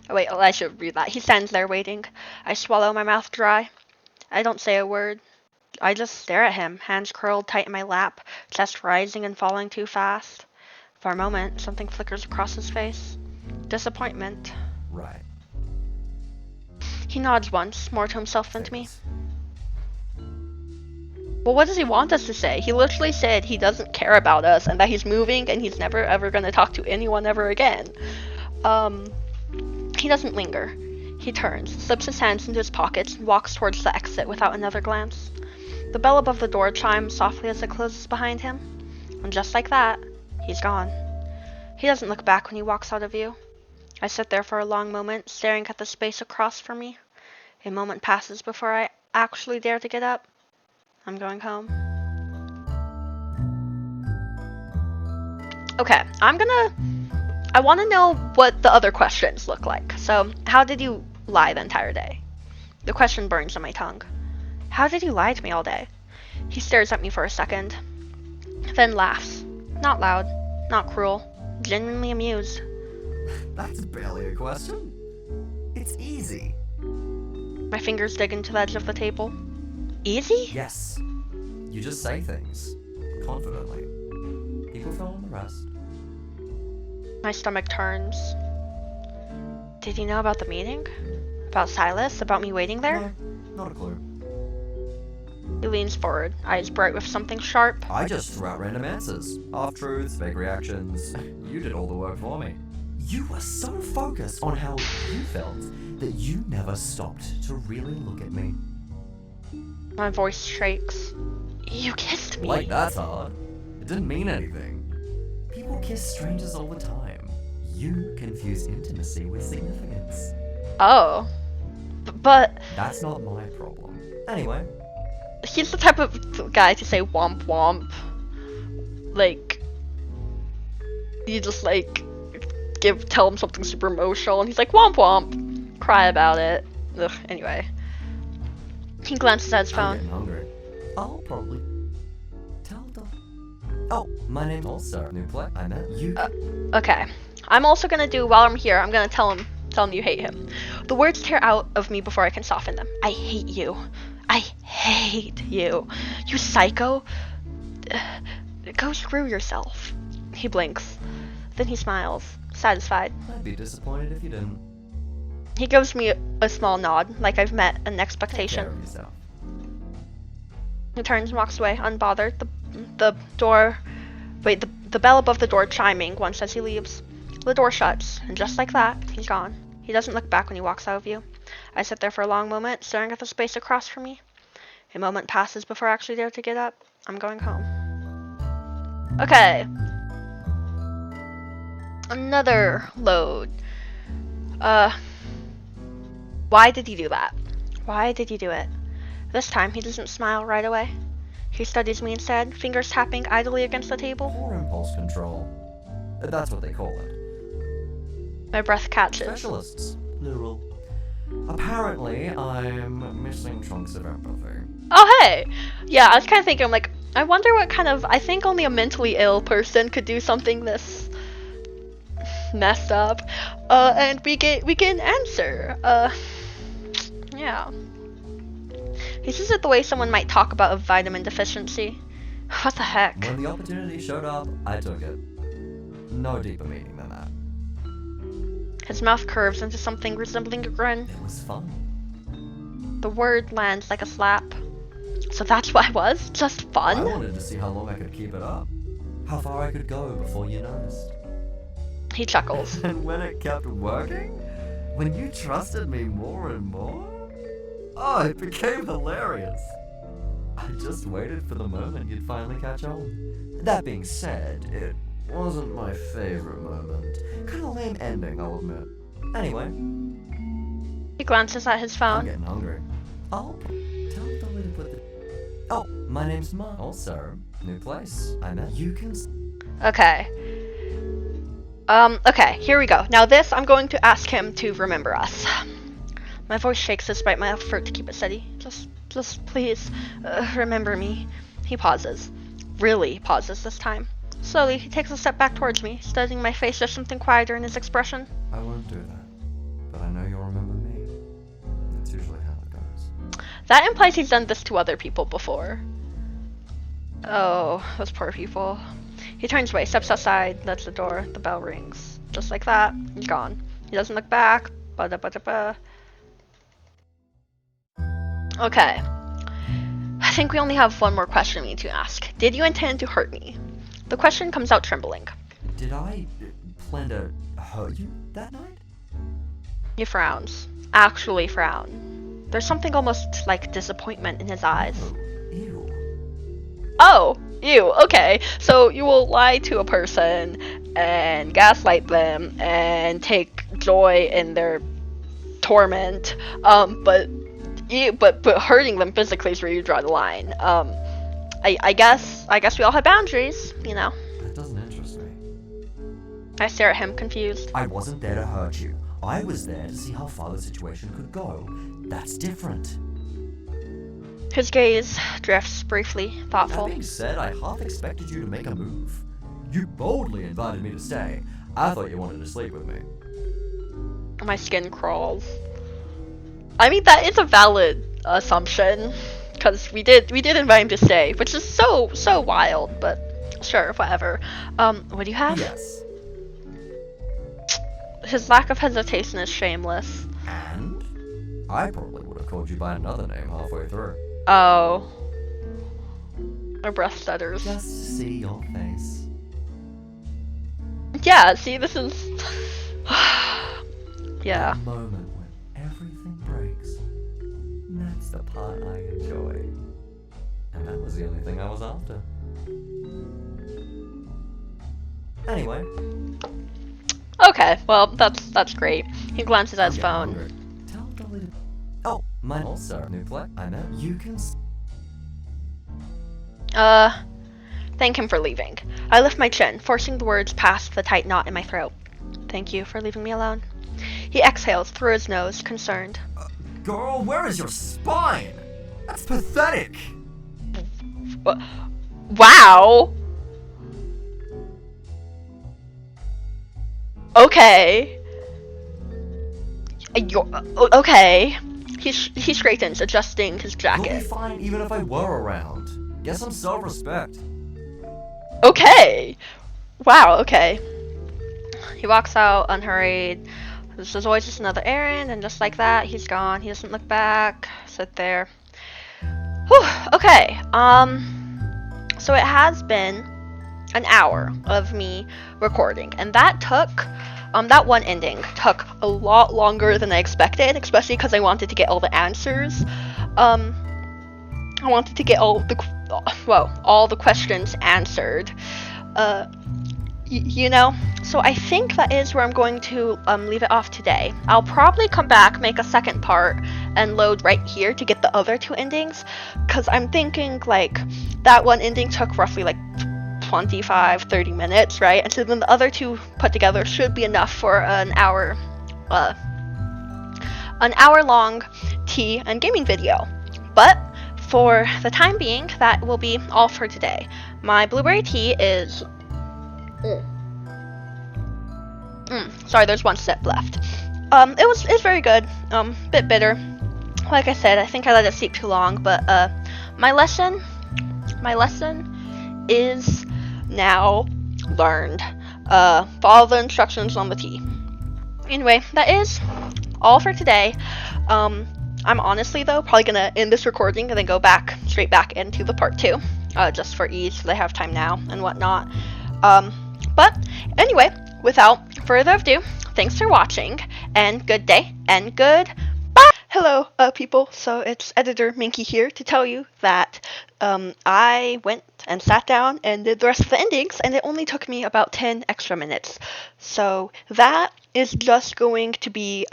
Oh wait, I should read that. He stands there waiting. I swallow, my mouth dry. I don't say a word. I just stare at him, hands curled tight in my lap, chest rising and falling too fast. For a moment, something flickers across his face. Disappointment. Right. He nods once, more to himself than to me. Thanks. Well, what does he want us to say? He literally said he doesn't care about us and that he's moving and he's never ever going to talk to anyone ever again. He doesn't linger. He turns, slips his hands into his pockets, and walks towards the exit without another glance. The bell above the door chimes softly as it closes behind him. And just like that, he's gone. He doesn't look back when he walks out of view. I sit there for a long moment, staring at the space across from me. A moment passes before I actually dare to get up. I'm going home. Okay, I want to know what the other questions look like. So, how did you lie the entire day? The question burns on my tongue. How did you lie to me all day? He stares at me for a second, then laughs. Not loud, not cruel, genuinely amused. That's barely a question. It's easy. My fingers dig into the edge of the table. Easy? Yes. You just say things. Confidently. People fill in the rest. My stomach turns. Did you know about the meeting? About Silas? About me waiting there? No, not a clue. He leans forward, eyes bright with something sharp. I just threw out random answers. Half-truths, fake reactions. You did all the work for me. You were so focused on how you felt that you never stopped to really look at me. My voice shakes. You kissed me. Like that's hard. It didn't mean anything. People kiss strangers all the time. You confuse intimacy with significance. Oh. But That's not my problem. Anyway, he's the type of guy to say womp womp. Like, you just like tell him something super emotional and he's like womp womp. Cry about it. Ugh, anyway. He glances at his I'm phone. getting hungry. I'll probably tell them. Oh, my name's also new play. I met you. Okay. I'm also gonna do, while I'm here, I'm gonna tell him you hate him. The words tear out of me before I can soften them. I hate you. I hate you. You psycho. Go screw yourself. He blinks. Then he smiles, satisfied. I'd be disappointed if you didn't. He gives me a small nod, like I've met an Take care expectation. of yourself. He turns and walks away, unbothered. The door... Wait, the bell above the door chiming once as he leaves. The door shuts, and just like that, he's gone. He doesn't look back when he walks out of view. I sit there for a long moment, staring at the space across from me. A moment passes before I actually dare to get up. I'm going home. Okay. Another load. Why did he do that? Why did he do it? This time, he doesn't smile right away. He studies me instead, fingers tapping idly against the table. Poor impulse control. That's what they call it. My breath catches. Specialists. Plural. Apparently, I'm missing chunks of empathy. Oh, hey! Yeah, I was kind of thinking, I'm like, I wonder what kind of... I think only a mentally ill person could do something this messed up. And we get an answer. Yeah. He says it the way someone might talk about a vitamin deficiency. What the heck? When the opportunity showed up, I took it. No deeper meaning than that. His mouth curves into something resembling a grin. It was fun. The word lands like a slap. So that's what I was? Just I fun? wanted to see how long I could keep it up. How far I could go before you noticed. He chuckles. And when it kept working? When you trusted me more and more? Oh, it became hilarious. I just waited for the moment you'd finally catch on. That being said, it wasn't my favorite moment. Kind of lame ending, I'll admit. Anyway, He glances at his I'm phone. getting hungry. Tell Dolly to put the... Oh, my name's Mark. Also, new place. I met. You can... Okay. Okay, here we go. Now this, I'm going to ask him to remember us. My voice shakes despite my effort to keep it steady. Just please, remember me. He pauses. Really pauses this time. Slowly, he takes a step back towards me, studying my face with something quieter in his expression. I won't do that. But I know you'll remember me. That's usually how it goes. That implies he's done this to other people before. Oh, those poor people. He turns away, steps outside, lets the door, the bell rings. Just like that, he's gone. He doesn't look back. Ba-da-ba-da-ba. Okay. I think we only have one more question we need to ask. Did you intend to hurt me? The question comes out trembling. Did I plan to hurt you that night? He frowns. Actually frown. There's something almost like disappointment in his eyes. Oh, ew. Oh, you, okay. So you will lie to a person and gaslight them and take joy in their torment, but hurting them physically is where you draw the line. I guess we all have boundaries, you know. That doesn't interest me. I stare at him, confused. I wasn't there to hurt you. I was there to see how far the situation could go. That's different. His gaze drifts briefly, That thoughtful. being said, I half expected you to make a move. You boldly invited me to stay. I thought you wanted to sleep with me. My skin crawls. I mean, that is a valid assumption, because we did invite him to stay, which is so wild, but sure, whatever. What do you have? Yes. His lack of hesitation is shameless. And? I probably would have called you by another name halfway through. Oh. My breath stutters. Just to see your face. Yeah, see, this is... yeah. The moment when everything breaks. That's the part I enjoy. And that was the only thing I was after. Anyway. Okay, well, that's great. He glances at his I'm phone. getting hungry. Tell Dolly to... Oh, mine also. New play. I know. You can... Thank him for leaving. I lift my chin, forcing the words past the tight knot in my throat. Thank you for leaving me alone. He exhales through his nose, concerned. Girl, where is your spine? That's pathetic. Wow! Okay. Okay. He straightens, adjusting his You'll be jacket. fine even if I were around. Get some self-respect. Okay. Wow, okay. He walks out unhurried. This is always just another errand, and just like that, he's gone. He doesn't look back. Sit there. Whew, okay. So it has been an hour of me recording, and that one ending took a lot longer than I expected, especially because I wanted to get all the answers. I wanted to get all the questions answered. You know, so I think that is where I'm going to leave it off today. I'll probably come back, make a second part, and load right here to get the other two endings, because I'm thinking, like, that one ending took roughly, like, 25-30 minutes, right? And so then the other two put together should be enough for an hour long tea and gaming video. But for the time being, that will be all for today. My blueberry tea is sorry, there's one sip left. It's very good. Bit bitter. Like I said, I think I let it steep too long, but my lesson is now learned. Follow the instructions on the tea. Anyway, that is all for today. I'm honestly, though, probably gonna end this recording and then go straight back into the part 2, just for ease, so they have time now and whatnot. But anyway, without further ado, thanks for watching, and good day, and good bye! Hello, people. So it's Editor Minky here to tell you that I went and sat down and did the rest of the endings, and it only took me about 10 extra minutes. So that is just going to be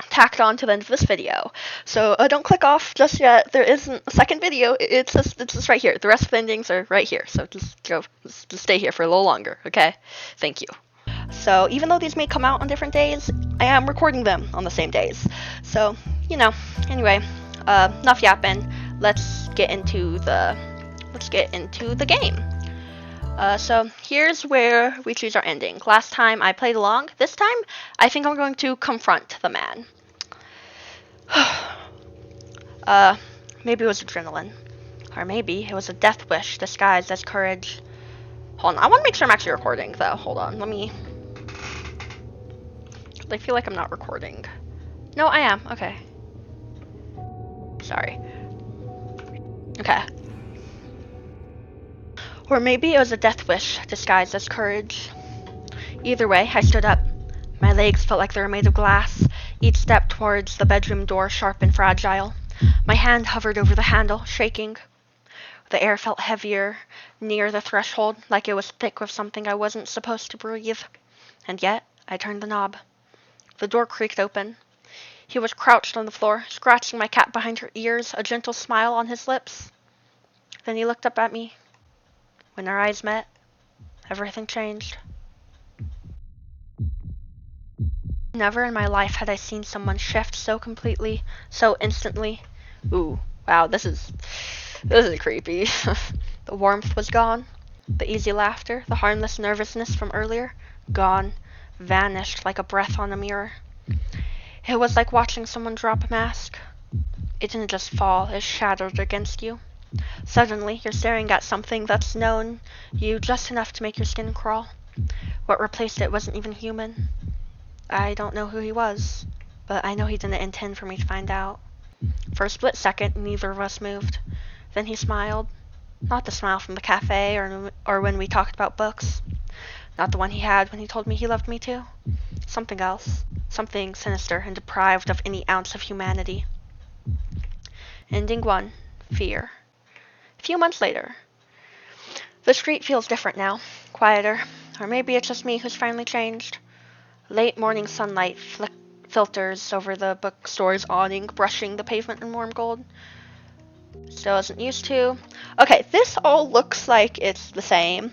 tacked on to the end of this video. So don't click off just yet. There isn't a second video. It's just right here. The rest of the endings are right here. So just stay here for a little longer, okay? Thank you. So even though these may come out on different days, I am recording them on the same days. So, you know, anyway, enough yapping. Let's get into the game. So here's where we choose our ending. Last time I played along. This time, I think I'm going to confront the man. Maybe it was adrenaline. Or maybe it was a death wish disguised as courage. Hold on, I want to make sure I'm actually recording, though. Hold on, I feel like I'm not recording. No, I am. Okay. Sorry. Okay. Or maybe it was a death wish disguised as courage. Either way, I stood up. My legs felt like they were made of glass, each step towards the bedroom door sharp and fragile. My hand hovered over the handle, shaking. The air felt heavier, near the threshold, like it was thick with something I wasn't supposed to breathe. And yet, I turned the knob. The door creaked open. He was crouched on the floor, scratching my cat behind her ears, a gentle smile on his lips. Then he looked up at me. When our eyes met, everything changed. Never in my life had I seen someone shift so completely, so instantly. Ooh, wow, this is creepy. The warmth was gone. The easy laughter, the harmless nervousness from earlier, gone, vanished like a breath on a mirror. It was like watching someone drop a mask. It didn't just fall, it shattered against you. Suddenly, you're staring at something that's known you just enough to make your skin crawl. What replaced it wasn't even human. I don't know who he was, but I know he didn't intend for me to find out. For a split second, neither of us moved. Then he smiled. Not the smile from the cafe or when we talked about books. Not the one he had when he told me he loved me too. Something else. Something sinister and deprived of any ounce of humanity. Ending 1. Fear. A few months later. The street feels different now. Quieter. Or maybe it's just me who's finally changed. Late morning sunlight filters over the bookstore's awning, brushing the pavement in warm gold. Still isn't used to. Okay, this all looks like it's the same.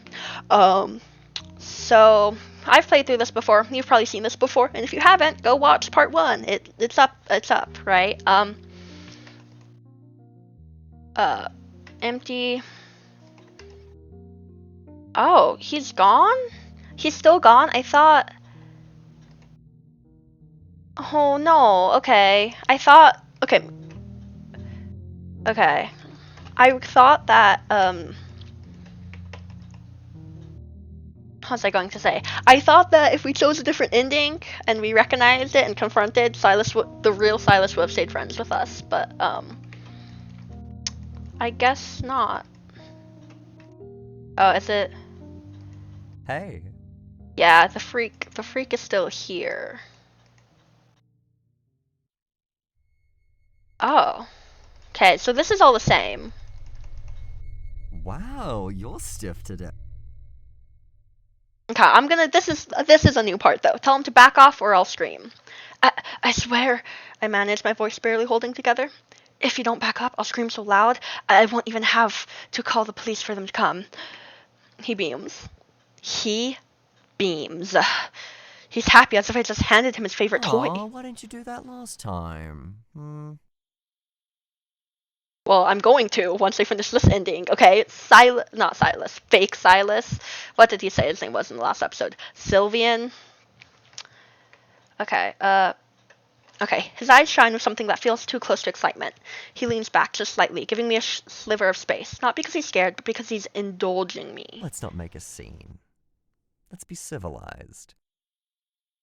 So I've played through this before. You've probably seen this before, and if you haven't, go watch part 1. It's up, right? Empty. Oh, he's gone? He's still gone? I thought. Oh no, okay. I thought, okay, okay. I thought that, what was I going to say? I thought that if we chose a different ending and we recognized it and confronted Silas, the real Silas would have stayed friends with us, but I guess not. Oh, is it? Hey. Yeah, the freak is still here. Oh, okay. So this is all the same. Wow, you're stiff today. Okay, I'm gonna. This is a new part though. Tell him to back off or I'll scream. I swear, I managed, my voice barely holding together. If you don't back up, I'll scream so loud I won't even have to call the police for them to come. He beams. He beams. He's happy as if I just handed him his favorite toy. Aw, why didn't you do that last time? Well, I'm going to once I finish this ending, okay? Not Silas, fake Silas. What did he say his name was in the last episode? Sylvian? Okay, okay. His eyes shine with something that feels too close to excitement. He leans back just slightly, giving me a sliver of space. Not because he's scared, but because he's indulging me. Let's not make a scene. Let's be civilized.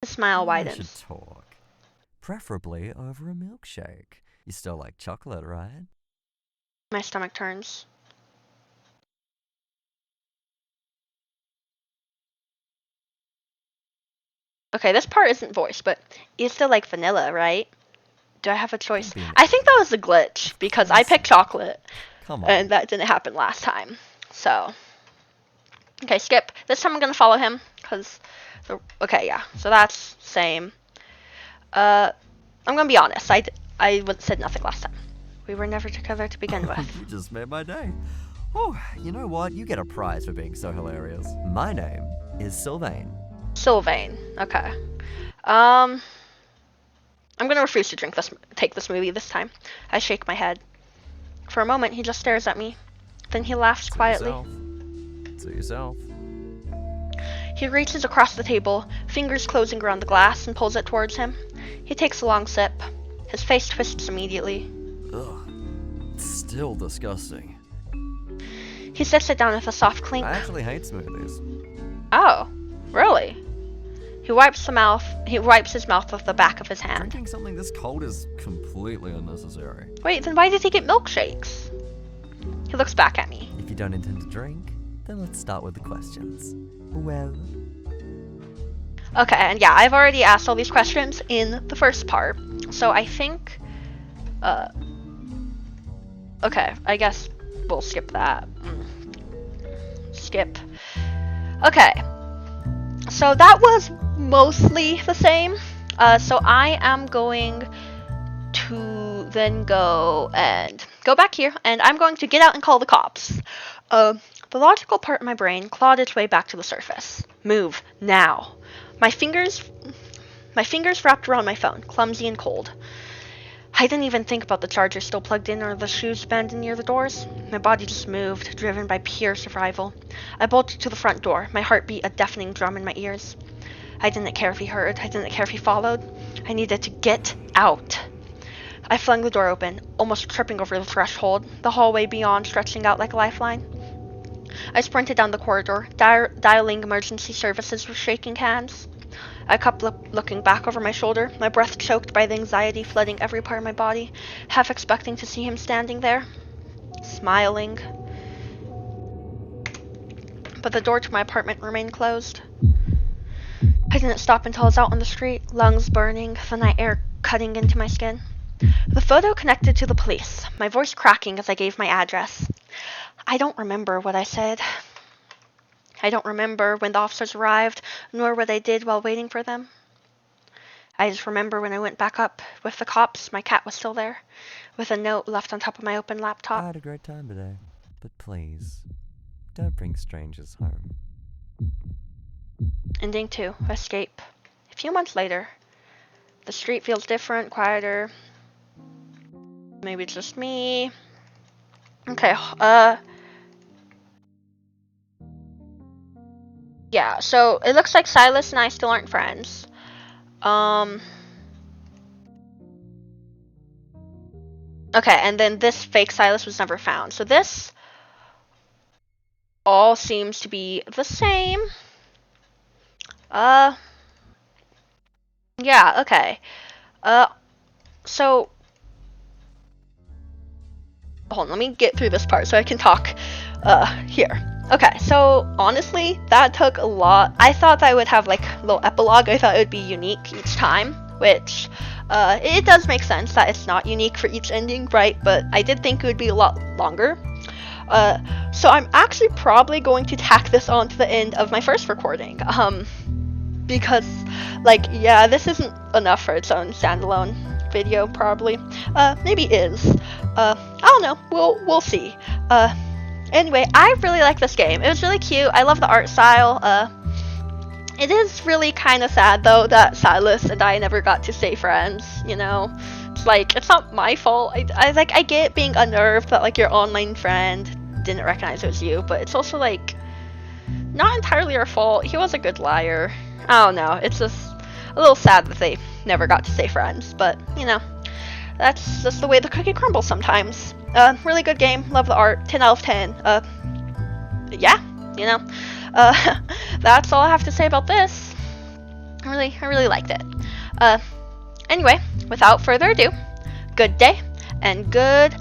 His smile You and I should widens. talk. Preferably over a milkshake. You still like chocolate, right? My stomach turns. Okay, this part isn't voiced, but you still like vanilla, right? Do I have a choice? I think that was a glitch because I picked chocolate Come on. and that didn't happen last time. So, okay, skip. This time I'm gonna follow him because, okay, yeah. So that's same. I'm gonna be honest. I said nothing last time. We were never together to begin with. You just made my day. Oh, you know what? You get a prize for being so hilarious. My name is Sylvain. Sylvain. Okay. I'm gonna refuse to take this movie this time. I shake my head. For a moment, he just stares at me. Then he laughs quietly. To yourself. He reaches across the table, fingers closing around the glass, and pulls it towards him. He takes a long sip. His face twists immediately. Ugh. It's still disgusting. He sets it down with a soft clink. I actually hate smoothies. Oh, really? He wipes his mouth with the back of his hand. Drinking something this cold is completely unnecessary. Wait, then why did he get milkshakes? He looks back at me. If you don't intend to drink, then let's start with the questions. Well... Okay, and yeah, I've already asked all these questions in the first part. So I think, okay, I guess we'll skip that. Skip. Okay. So that was mostly the same. So I am going to then go back here, and I'm going to get out and call the cops. The logical part of my brain clawed its way back to the surface. Move now. My fingers wrapped around my phone, clumsy and cold. I didn't even think about the charger still plugged in or the shoes bending near the doors. My body just moved, driven by pure survival. I bolted to the front door, my heart beat a deafening drum in my ears. I didn't care if he heard, I didn't care if he followed. I needed to get out. I flung the door open, almost tripping over the threshold, the hallway beyond stretching out like a lifeline. I sprinted down the corridor, dialing emergency services with shaking hands. I kept looking back over my shoulder, my breath choked by the anxiety flooding every part of my body, half expecting to see him standing there, smiling. But the door to my apartment remained closed. I didn't stop until I was out on the street, lungs burning, the night air cutting into my skin. The photo connected to the police, my voice cracking as I gave my address. I don't remember what I said. I don't remember when the officers arrived, nor what I did while waiting for them. I just remember when I went back up with the cops, my cat was still there, with a note left on top of my open laptop. I had a great time today, but please, don't bring strangers home. Ending 2, Escape. A few months later. The street feels different, quieter. Maybe it's just me. Okay, yeah, so it looks like Silas and I still aren't friends. Okay, and then this fake Silas was never found. So this all seems to be the same. Yeah, okay. So hold on, let me get through this part so I can talk here. Okay, so honestly, that took a lot. I thought that I would have like a little epilogue. I thought it would be unique each time, which it does make sense that it's not unique for each ending, right? But I did think it would be a lot longer. So I'm actually probably going to tack this on to the end of my first recording. Because, like, yeah, this isn't enough for its own standalone video, probably. Maybe is. I don't know. We'll see. Anyway, I really like this game. It was really cute. I love the art style. It is really kind of sad, though, that Silas and I never got to stay friends, you know? It's like, it's not my fault. I get being unnerved that, like, your online friend didn't recognize it was you, but it's also, like, not entirely your fault. He was a good liar. I don't know. It's just a little sad that they never got to stay friends, but, you know, that's just the way the cookie crumbles sometimes. Really good game. Love the art. 10 out of 10. Yeah, you know. That's all I have to say about this. I really liked it. Anyway, without further ado, good day and good